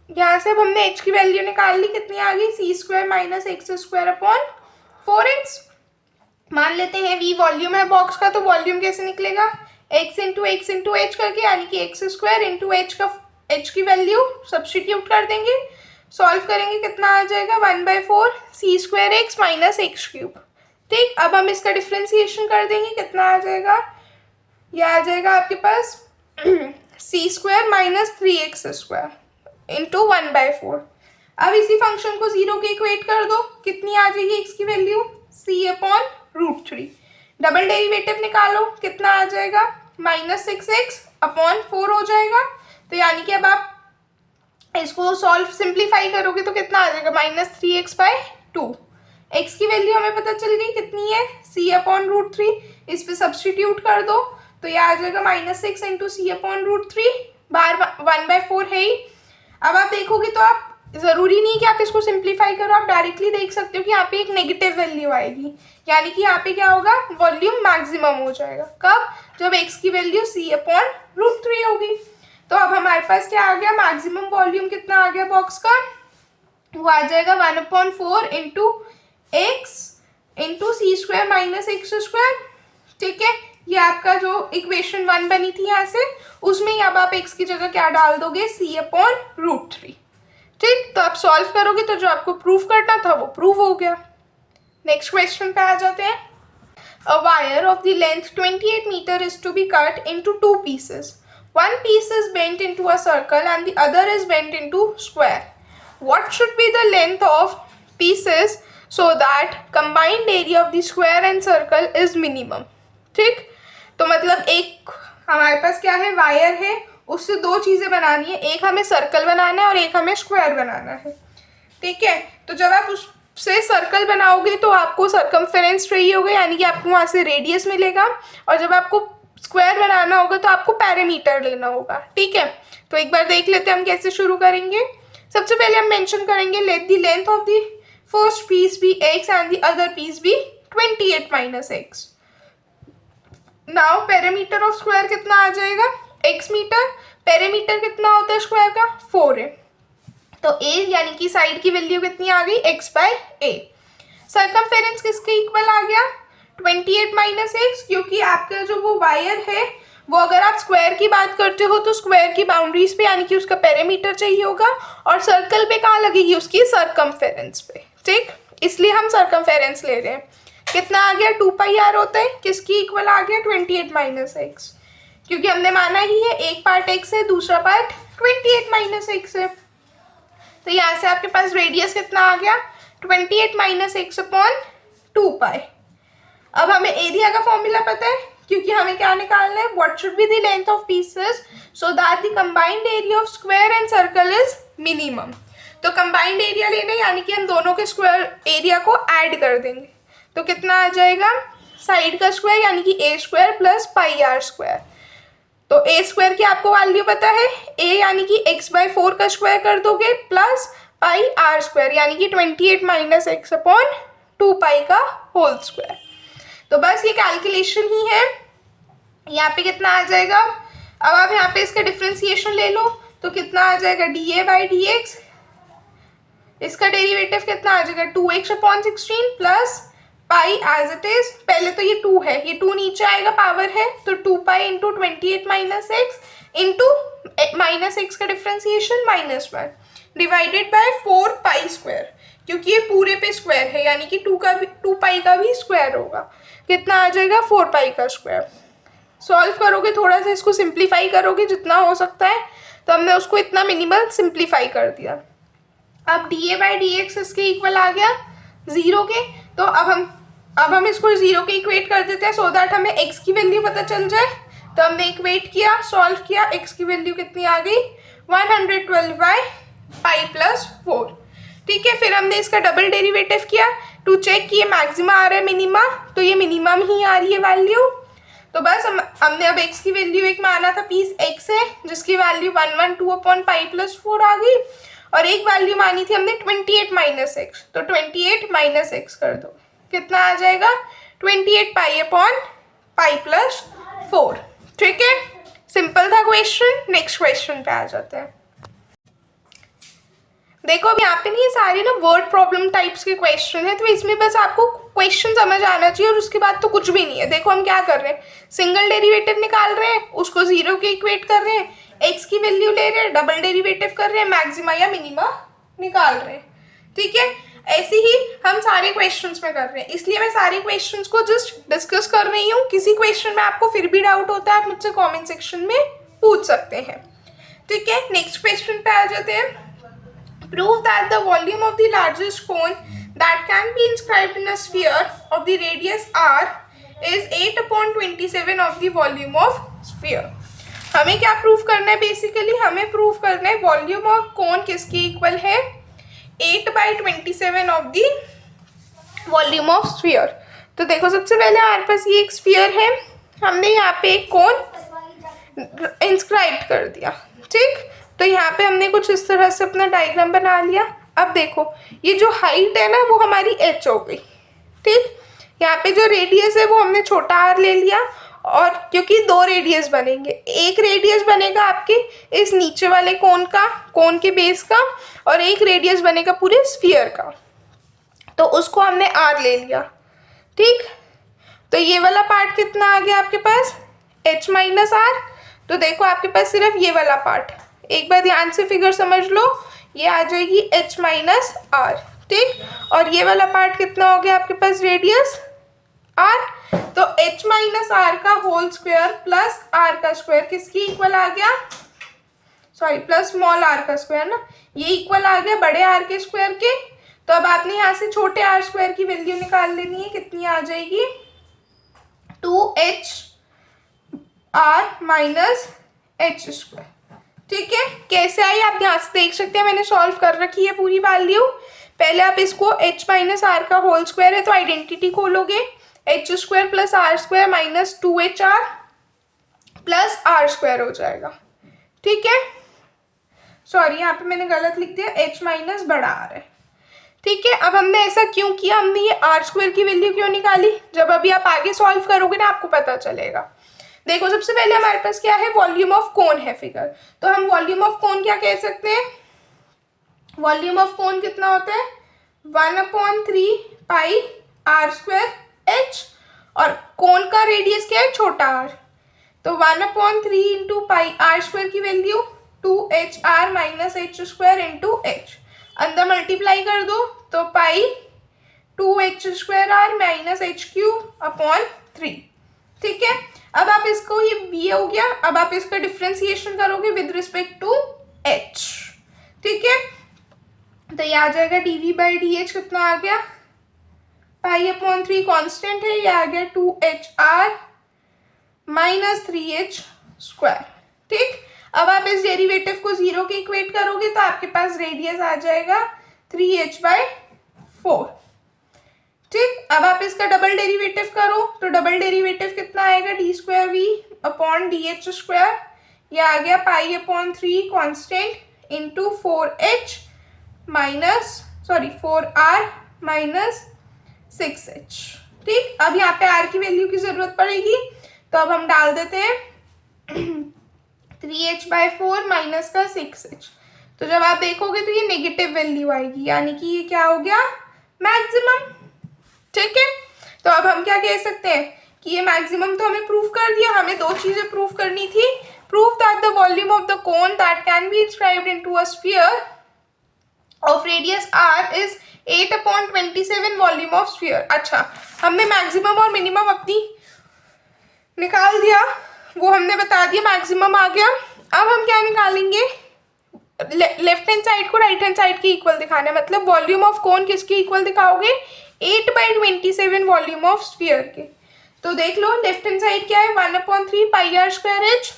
यहाँ से अब हमने h की वैल्यू निकाल ली, कितनी आ गई c² minus x² upon 4x। मान लेते हैं v वॉल्यूम है बॉक्स का, तो वॉल्यूम कैसे निकलेगा x इंटू h करके, यानी कि x² इंटू h की वैल्यू सब्सटीट्यूट कर देंगे, सॉल्व करेंगे, कितना आ जाएगा 1/4 c² x माइनस x³, ठीक। अब हम इसका डिफ्रेंसिएशन कर देंगे, कितना आ जाएगा, यह आ जाएगा आपके पास c² माइनस 3x² इंटू 1/4। अब इसी फंक्शन को 0 के इक्वेट कर दो, कितनी आ जाएगी x की वैल्यू c/√3। डबल डेरिवेटिव निकालो, कितना आ जाएगा -6x अपॉन 4 हो जाएगा। तो यानी कि अब आप इसको सॉल्व सिंप्लीफाई करोगे तो कितना आ जाएगा -3x/2। x की वैल्यू हमें पता चल गई कितनी है c/√3, इस पे सब्सटीट्यूट कर दो तो ये आ जाएगा -6 इंटू c/√3, बार 1/4 है ही। अब आप देखोगे तो आप ज़रूरी नहीं कि आप इसको सिंप्लीफाई करो, आप डायरेक्टली देख सकते हो कि यहाँ पे एक नेगेटिव वैल्यू आएगी, यानी कि यहाँ पे क्या होगा वॉल्यूम मैक्सिमम हो जाएगा, कब, जब x की वैल्यू c/√3 होगी। तो अब हमारे पास क्या आ गया, मैक्सिमम वॉल्यूम कितना आ गया बॉक्स का, वो आ जाएगा 1/4 into x into c² minus x², ठीक है। ये आपका जो इक्वेशन 1 बनी थी यहाँ से, उसमें ही अब आप x की जगह क्या डाल दोगे c/√3, ठीक। तो आप सॉल्व करोगे तो जो आपको प्रूफ करना था वो प्रूव हो गया। नेक्स्ट क्वेश्चन पे आ जाते हैं। A wire of the length 28 meter is to be cut into 2 pieces. One piece is bent into a circle and the other is bent into square. What should be the length of pieces so that combined area of the square and circle is minimum? ठीक, तो मतलब एक हमारे पास क्या है, wire है, उससे दो चीज़ें बनानी है, एक हमें सर्कल बनाना है और एक हमें स्क्वायर बनाना है, ठीक है। तो जब आप उससे सर्कल बनाओगे तो आपको सर्कमफेरेंस चाहिए होगा, यानी कि आपको वहाँ से रेडियस मिलेगा, और जब आपको स्क्वायर बनाना होगा तो आपको पैरामीटर लेना होगा, ठीक है। तो एक बार देख लेते हैं हम कैसे शुरू करेंगे। सबसे पहले हम मेंशन करेंगे let the length of the first piece be x and the other piece be 28 minus x। Now parameter of square कितना आ जाएगा x मीटर, पैरामीटर कितना होता है स्क्वायर का 4 है, तो a यानी कि साइड की वैल्यू कितनी आ गई x/a। सर्कमफेरेंस किसके इक्वल आ गया 28 माइनस x, क्योंकि आपका जो वो वायर है वो अगर आप स्क्वायर की बात करते हो तो स्क्वायर की बाउंड्रीज पे यानी कि उसका पैरामीटर चाहिए होगा, और सर्कल पे कहाँ लगेगी उसकी सर्कमफेरेंस पे, ठीक। इसलिए हम सर्कमफेरेंस ले रहे हैं। कितना आ गया 2πr होता है, किसकी इक्वल आ गया 28 माइनस x, क्योंकि हमने माना ही है एक पार्ट x है दूसरा पार्ट 28 माइनस x है। तो यहाँ से आपके पास रेडियस कितना आ गया 28 माइनस x अपॉन 2π। अब हमें एरिया का फॉर्मूला पता है, क्योंकि हमें क्या निकालना है, what should be the length of pieces so that the combined area of square and circle is minimum. तो कंबाइंड एरिया लेना है, यानी कि हम दोनों के स्क्वायर एरिया को ऐड कर देंगे। तो कितना आ जाएगा, साइड का स्क्वायर यानी कि A square plus pi R square. तो ए स्क्वायर की आपको वैल्यू पता है, ए यानी कि एक्स बाई 4 का स्क्वायर कर दोगे प्लस पाई आर स्क्वायर यानी कि 28 माइनस एक्स अपॉन 2 पाई का होल स्क्वायर। तो बस ये कैलकुलेशन ही है। यहाँ पे कितना आ जाएगा, अब आप यहाँ पे इसका डिफ्रेंसिएशन ले लो तो कितना आ जाएगा, d A by d x, इसका डेरिवेटिव कितना आ जाएगा 2x upon 16 plus pi as it is, पहले तो ये 2 है, ये 2 नीचे आएगा, पावर है, तो 2 pi into 28 minus X into minus X का differentiation -1 divided by 4 pi square, क्योंकि ये पूरे पे स्क्वायर है यानी कि 2 पाई का भी स्क्वायर होगा। कितना आ जाएगा, 4 पाई का स्क्वायर। सॉल्व करोगे, थोड़ा सा इसको सिंप्लीफाई करोगे जितना हो सकता है, तो हमने उसको इतना मिनिमल सिंप्लीफाई कर दिया। अब D A by d x इसके इक्वल आ गया 0 के, तो अब हम इसको 0 के इक्वेट कर देते हैं सो दैट हमें x की वैल्यू पता चल जाए। तो हमने इक्वेट किया, सॉल्व किया, x की वैल्यू कितनी आ गई 112 बाई पाई प्लस 4। ठीक है, फिर हमने इसका डबल डेरिवेटिव किया टू चेक कि ये मैक्सिमा आ रहा है मिनिमा, तो ये मिनिमम ही आ रही है वैल्यू। तो बस हमने अब x की वैल्यू एक माना था पीस x है जिसकी वैल्यू 112 अपॉन पाई प्लस 4 आ गई, और एक वैल्यू मानी थी हमने 28 माइनस एक्स, तो 28 माइनस एक्स कर दो, कितना आ जाएगा 28 पाई अपॉन पाई प्लस 4। ठीक है, सिंपल था क्वेश्चन। नेक्स्ट क्वेश्चन पे आ जाते हैं। देखो अब यहाँ पे नहीं, ये सारे ना वर्ड प्रॉब्लम टाइप्स के क्वेश्चन है, तो इसमें बस आपको क्वेश्चन समझ आना चाहिए और उसके बाद तो कुछ भी नहीं है। देखो हम क्या कर रहे हैं, सिंगल डेरिवेटिव निकाल रहे हैं, उसको 0 के इक्वेट कर रहे हैं, x की वैल्यू ले रहे हैं, डबल डेरिवेटिव कर रहे हैं, मैक्सिमा या मिनिमा निकाल रहे हैं। ठीक है, ऐसे ही हम सारे क्वेश्चंस में कर रहे हैं, इसलिए मैं सारे क्वेश्चंस को जस्ट डिस्कस कर रही हूँ। किसी क्वेश्चन में आपको फिर भी डाउट होता है, आप मुझसे कमेंट सेक्शन में पूछ सकते हैं। ठीक है, नेक्स्ट क्वेश्चन पे आ जाते हैं। Prove that the volume of the largest cone that can be inscribed in a sphere of the radius r is 8 upon 27 of the volume of sphere। हमें क्या प्रूफ करना है, बेसिकली हमें प्रूफ करना है वॉल्यूम ऑफ कोन किसके equal है, 8 by 27 of the volume of sphere. तो देखो सबसे पहले हमारे पास ये एक स्फीयर है, हमने यहाँ पे एक कोन इंस्क्राइब कर दिया। ठीक, तो यहाँ पे हमने कुछ इस तरह से अपना डायग्राम बना लिया। अब देखो ये जो हाइट है ना वो हमारी h हो गई। ठीक, यहाँ पे जो रेडियस है वो हमने छोटा r ले लिया, और क्योंकि 2 रेडियस बनेंगे, एक रेडियस बनेगा आपके इस नीचे वाले कोन के बेस का, और एक रेडियस बनेगा पूरे स्फीयर का, तो उसको हमने r ले लिया। ठीक, तो ये वाला पार्ट कितना आ गया आपके पास, h माइनस आर। तो देखो आपके पास सिर्फ ये वाला पार्ट, एक बार ध्यान से फिगर समझ लो, ये आ जाएगी h माइनस आर। ठीक, और ये वाला पार्ट कितना हो गया आपके पास, रेडियस r। तो h माइनस आर का होल स्क्वायर प्लस r का स्क्वायर किसकी इक्वल आ गया, सॉरी प्लस स्मॉल r का स्क्वायर ना, ये इक्वल आ गया बड़े r के स्क्वायर के। तो अब आपने यहाँ से छोटे r स्क्वायर की वैल्यू निकाल लेनी है, कितनी आ जाएगी 2h r minus h square. ठीक है, कैसे आई आप ध्यान से देख सकते हैं, मैंने सॉल्व कर रखी है पूरी वैल्यू। पहले आप इसको h माइनस आर का होल स्क्वायर है तो आइडेंटिटी खोलोगे, h square plus R square minus 2hr plus R square हो जाएगा। ठीक है, सॉरी यहाँ पे मैंने गलत लिख दिया, h माइनस बड़ा आर है। ठीक है, अब हमने ऐसा क्यों किया, हमने ये आर स्क्वायर की वैल्यू क्यों निकाली, जब अभी आप आगे सॉल्व करोगे ना आपको पता चलेगा। देखो सबसे पहले हमारे पास क्या है, वॉल्यूम ऑफ कोन है फिगर, तो हम वॉल्यूम ऑफ कोन क्या कह सकते हैं, वॉल्यूम ऑफ कोन कितना होता है 1/3 पाई आर स्क्वायर h, और कोन का रेडियस क्या है, छोटा r, तो 1/3 इंटू पाई आर स्क्वायर की value 2hr minus h square into h, अंदर मल्टीप्लाई कर दो तो पाई 2h square r minus h cube upon 3। ठीक है, अब आप इसको, ये b हो गया, अब आप इसका डिफ्रेंसिएशन करोगे विद रिस्पेक्ट टू h। ठीक है, तो ये आ जाएगा dv बाई डी एच, कितना आ गया पाई/3 कांस्टेंट है, ये आ गया 2HR माइनस 3H²। ठीक, अब आप इस डेरिवेटिव को 0 के इक्वेट करोगे तो आपके पास रेडियस आ जाएगा 3H/4। ठीक, अब आप इसका डबल डेरिवेटिव करो तो डबल डेरिवेटिव कितना आएगा, d²v/dH²। ये आ गया पाई/3 constant into 4R minus 6H। ठीक, अब यहाँ पे R की वैल्यू की जरूरत पड़ेगी तो अब हम डाल देते हैं 3H/4 माइनस का 6H। तो जब आप देखोगे तो ये नेगेटिव वैल्यू आएगी, यानी कि ये क्या हो गया, मैक्सिमम। ठीक है, तो अब हम क्या कह सकते हैं कि ये मैक्सिमम तो हमें प्रूव कर दिया। हमें दो चीजें प्रूव करनी थी। Prove that the volume of the cone that can be inscribed into a sphere of radius r is 8/27 volume of sphere. अच्छा, हमने मैक्सिमम और मिनिमम अपनी निकाल दिया, वो हमने बता दिया, मैक्सिमम आ गया। अब हम क्या निकालेंगे, लेफ्ट हैंड साइड को राइट हैंड साइड के इक्वल दिखाना है, मतलब वॉल्यूम ऑफ कोन किसके इक्वल दिखाओगे, 8/27 वॉल्यूम ऑफ स्फीयर के। तो देख लो लेफ्ट हैंड साइड क्या है, 1/3 πr²h।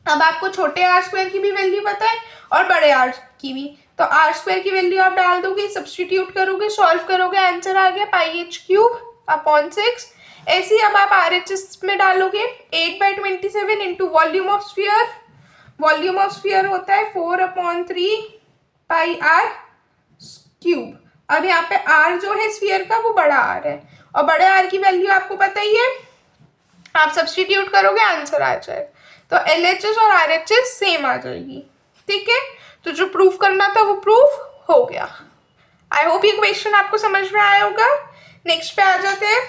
अब आपको छोटे r² की भी वैल्यू पता है और बड़े r की भी, तो r² की वैल्यू आप डाल दोगे, सब्स्टिट्यूट करोगे, सॉल्व करोगे, आंसर आ गया πh³/6। ऐसे ही अब आप RHS में डालोगे 8/27 into volume of sphere. Volume of sphere होता है 4/3 πr³। अब यहाँ पे r जो है स्फीयर का वो बड़ा r है और बड़े r की वैल्यू आपको पता ही है, आप सब्स्टिट्यूट करोगे आंसर आ जाएगा। तो LHS और RHS सेम आ जाएगी। ठीक है, तो जो प्रूफ करना था वो प्रूफ हो गया। आई होप ये क्वेश्चन आपको समझ में आया होगा। नेक्स्ट पे आ जाते हैं।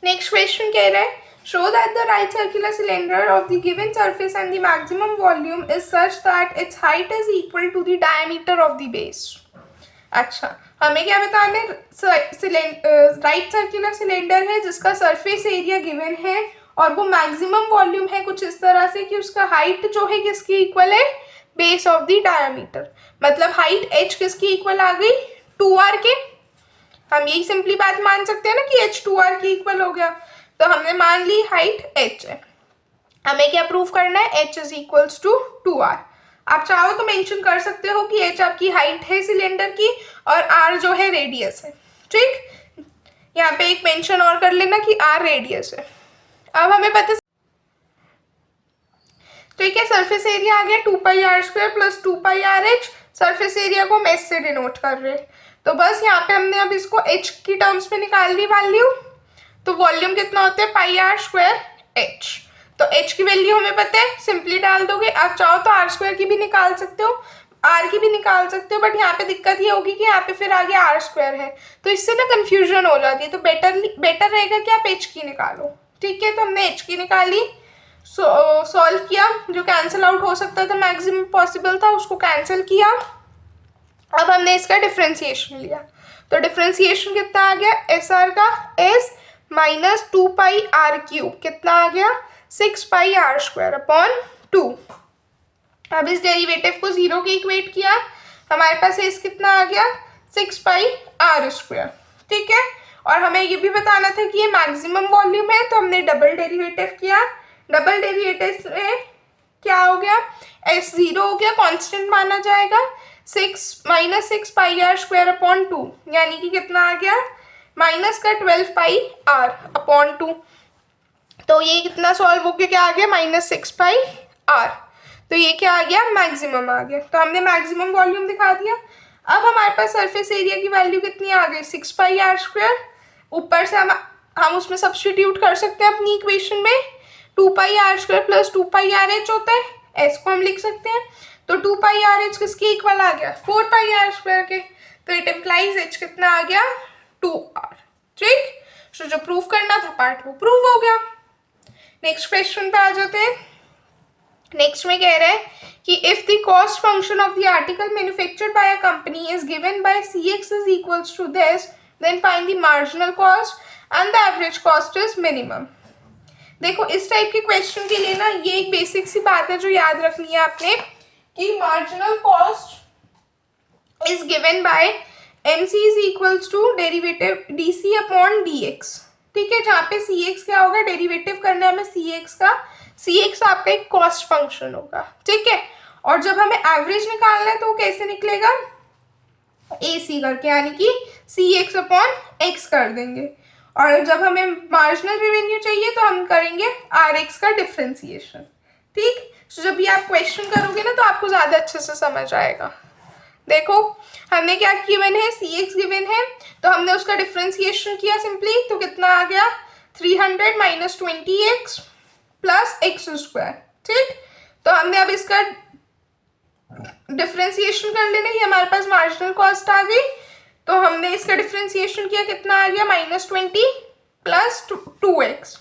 नेक्स्ट क्वेश्चन कह रहा है, show that the right circular cylinder of the given surface and the maximum volume is such that its height is equal to the diameter of the base। अच्छा, हमें क्या बताना है, राइट सर्कुलर सिलेंडर है जिसका सरफेस एरिया गिवन है और वो मैक्सिमम वॉल्यूम है कुछ इस तरह से कि उसका हाइट जो है किसकी इक्वल है, बेस ऑफ द डायमीटर। मतलब हाइट h किसकी इक्वल आ गई, 2r के। हम यही सिंपली बात मान सकते हैं ना कि h 2r की इक्वल हो गया, तो हमने मान ली हाइट h है। हमें क्या प्रूफ करना है, h is equals to 2r। आप चाहो तो मेंशन कर सकते हो कि h आपकी हाइट है सिलेंडर की और r जो है रेडियस है। ठीक, यहाँ पे एक मेंशन और कर लेना कि r रेडियस है। अब हमें पता, ठीक है, सरफेस एरिया आ गया 2πr² plus 2πrh। Surface area को हम s से डिनोट कर रहे हैं, तो बस यहाँ पे हमने अब इसको h की टर्म्स में निकाल ली वैल्यू। तो वॉल्यूम कितना होता है, πr²h। तो h की वैल्यू हमें पता है, सिंपली डाल दोगे। आप चाहो तो r² की भी निकाल सकते हो, r की भी निकाल सकते हो, बट यहाँ पे दिक्कत ये होगी कि यहाँ पे फिर आगे r² है, तो इससे ना कंफ्यूजन हो जाती है। तो बेटर रहेगा कि आप h की निकालो। ठीक है, तो हमने h की निकाली, सॉल्व किया, जो कैंसिल आउट हो सकता था, मैक्सिमम पॉसिबल था, उसको कैंसिल किया। अब हमने इसका डिफ्रेंसिएशन लिया, तो डिफ्रेंसिएशन कितना आ गया, SR का S माइनस 2πr³ कितना आ गया, 6πr²/2। अब इस डेरिवेटिव को 0 के इक्वेट किया, हमारे पास S कितना आ गया, 6πr²। ठीक है, और हमें ये भी बताना था कि ये मैक्सिमम वॉल्यूम है, तो हमने डबल डेरिवेटिव किया। डबल डेरिवेटिव में क्या हो गया, S 0 हो गया, कांस्टेंट माना जाएगा, 6 यानी कि कितना आ गया, माइनस का 12πr/2। तो ये कितना सॉल्व हो गया, क्या आ गया, -6πr। तो ये क्या आ गया, मैक्सिमम आ गया। तो हमने मैक्सिमम वॉल्यूम दिखा दिया। अब हमारे पास सरफेस एरिया की वैल्यू कितनी आ गई, 6πr²। ऊपर से हम उसमें सब्स्टिट्यूट कर सकते हैं अपनी इक्वेशन में, 2πr² प्लस 2πrh होता है, s को हम लिख सकते हैं। तो 2πrh किसकी इक्वल आ गया, 4πr² के। तो इट इम्प्लाइज h कितना आ गया, 2r। ठीक, तो जो प्रूफ करना था पार्ट वो प्रूव हो गया। नेक्स्ट क्वेश्चन पे आ जाते हैं। नेक्स्ट में कह रहा है कि if the cost function of the article manufactured by a company is given by cx is equals to this, then find the marginal cost and the average cost is minimum. देखो इस type के question के लिए ना ये एक basic सी बात है जो याद रखनी है आपने, कि marginal cost is given by M C is equals to derivative d C upon d x, ठीक है, जहाँ पे सी एक्स क्या होगा, डेरिवेटिव करना है हमें सी एक्स का, सी एक्स आपका एक कॉस्ट फंक्शन होगा, ठीक है। और जब हमें एवरेज निकालना है तो कैसे निकलेगा, ए सी करके, यानी कि सी एक्स अपॉन एक्स कर देंगे। और जब हमें मार्जिनल रेवेन्यू चाहिए तो हम करेंगे आर एक्स का डिफ्रेंसिएशन, ठीक। तो जब ये आप क्वेश्चन करोगे ना तो आपको ज़्यादा अच्छे से समझ आएगा। देखो हमने क्या गिवन है, सी एक्स गिवन है, तो हमने उसका डिफ्रेंसिएशन किया सिंपली, तो कितना आ गया 300 minus 20x plus x square, ठीक। तो हमने अब इसका डिफ्रेंसिएशन कर लेना, ये हमारे पास मार्जिनल कॉस्ट आ गई, तो हमने इसका डिफ्रेंसिएशन किया, कितना आ गया -20 प्लस 2x।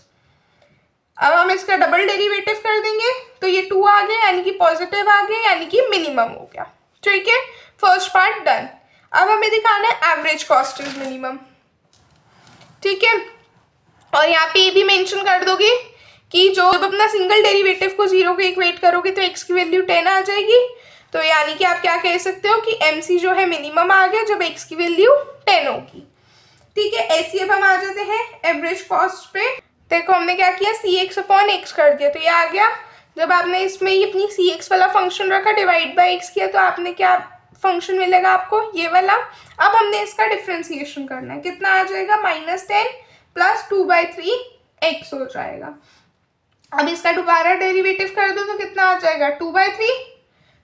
अब हम इसका डबल डेरिवेटिव कर देंगे तो ये 2 आ गया, यानी कि पॉजिटिव आ गया, यानी कि मिनिमम हो गया, ठीक है। First part done. अब हमें दिखाना है एवरेज कॉस्ट इज मिनिमम, ठीक है। और यहाँ पे ये भी मेंशन कर दोगे कि जो जब अपना सिंगल डेरिवेटिव को 0 के इक्वेट करोगे तो x की वैल्यू 10 आ जाएगी, तो यानी कि आप क्या कह सकते हो कि MC जो है मिनिमम आ गया जब x की वैल्यू 10 होगी, ठीक है। ऐसे अब हम आ जाते हैं एवरेज कॉस्ट पे। देखो हमने क्या किया, CX अपॉन एक्स कर दिया, तो ये आ गया। जब आपने इसमें ये अपनी CX वाला फंक्शन रखा, डिवाइड बाय x किया, तो आपने क्या फंक्शन मिलेगा आपको, ये वाला। अब हमने इसका डिफ्रेंसिएशन करना है, कितना आ जाएगा -10 प्लस 2/3 x हो जाएगा। अब इसका दोबारा डेरिवेटिव कर दो तो कितना आ जाएगा 2/3।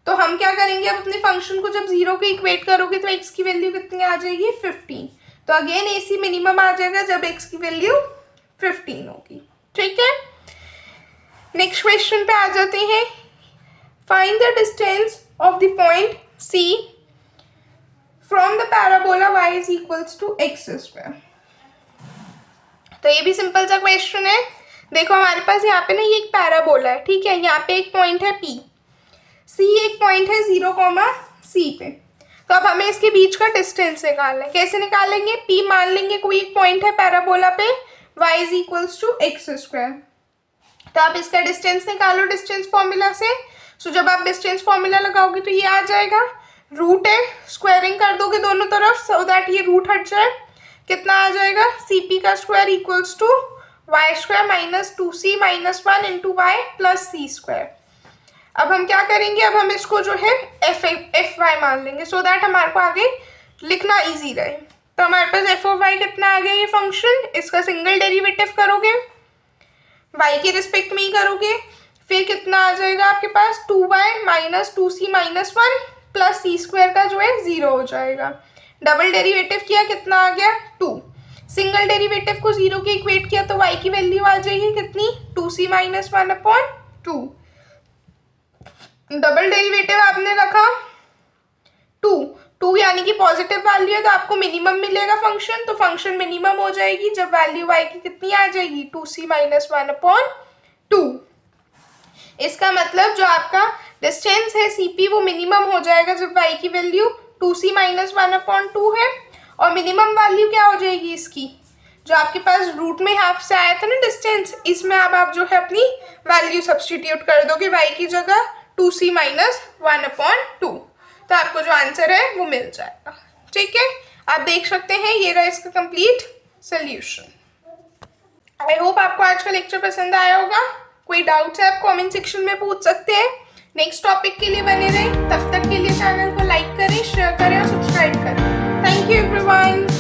तो हम क्या करेंगे, अब अपने फंक्शन को जब 0 के इक्वेट करोगे तो x की वैल्यू कितनी आ जाएगी 15। तो अगेन AC मिनिमम आ जाएगा जब x की वैल्यू 15 होगी, ठीक है। नेक्स्ट क्वेश्चन पे आ जाते हैं। Find the distance of the point C from the parabola y is equals to x square. तो ये भी सिंपल सा क्वेश्चन है। देखो हमारे पास यहाँ पे ना ये एक पैराबोला है, ठीक है, यहाँ पे एक पॉइंट है P, C एक पॉइंट है 0, C पे। तो अब हमें इसके बीच का डिस्टेंस निकालना है। कैसे निकालेंगे, P मान लेंगे कोई एक पॉइंट है पैराबोला पे, y is equals to x square. तो आप इसका डिस्टेंस निकालो डिस्टेंस फॉर्मूला से। सो जब आप डिस्टेंस फॉर्मूला लगाओगे तो ये आ जाएगा, रूट है, स्क्वायरिंग कर दोगे दोनों तरफ सो दैट ये रूट हट जाए। कितना आ जाएगा, CP का square equals to y square minus 2C minus 1 into y plus C square. अब हम क्या करेंगे, अब हम इसको जो है FY मान लेंगे सो दैट हमारे को आगे लिखना इजी रहे। तो हमारे पास f(y) कितना आ गया, ये फंक्शन, इसका सिंगल डेरिवेटिव करोगे, y के रिस्पेक्ट में ही करोगे, फिर कितना आ जाएगा आपके पास 2y minus 2C minus 1 plus C square का जो है 0 हो जाएगा। डबल डेरिवेटिव किया, कितना आ गया 2। सिंगल डेरिवेटिव को 0 के इक्वेट किया तो y की वैल्यू आ जाएगी कितनी, 2C माइनस 1/2। डबल डेरिवेटिव आपने रखा 2 यानी कि पॉजिटिव वैल्यू है तो आपको मिनिमम मिलेगा फंक्शन, तो फंक्शन मिनिमम हो जाएगी जब वैल्यू y की कितनी आ जाएगी 2C माइनस 1/2। इसका मतलब जो आपका डिस्टेंस है CP वो मिनिमम हो जाएगा जब y की वैल्यू 2C माइनस 1/2 है। और मिनिमम वैल्यू क्या हो जाएगी इसकी, जो आपके पास रूट में हाफ से आया था ना डिस्टेंस, इसमें अब आप जो है अपनी वैल्यू सब्सटीट्यूट कर दोगे y की जगह 2C माइनस 1/2, तो आपको जो आंसर है वो मिल जाएगा, ठीक है। आप देख सकते हैं ये रहा इसका कंप्लीट सोल्यूशन। आई होप आपको आज का लेक्चर पसंद आया होगा। कोई डाउट्स है आप कमेंट सेक्शन में पूछ सकते हैं। नेक्स्ट टॉपिक के लिए बने रहें, तब तक के लिए चैनल को लाइक करें, शेयर करें और सब्सक्राइब करें। Thank you everyone.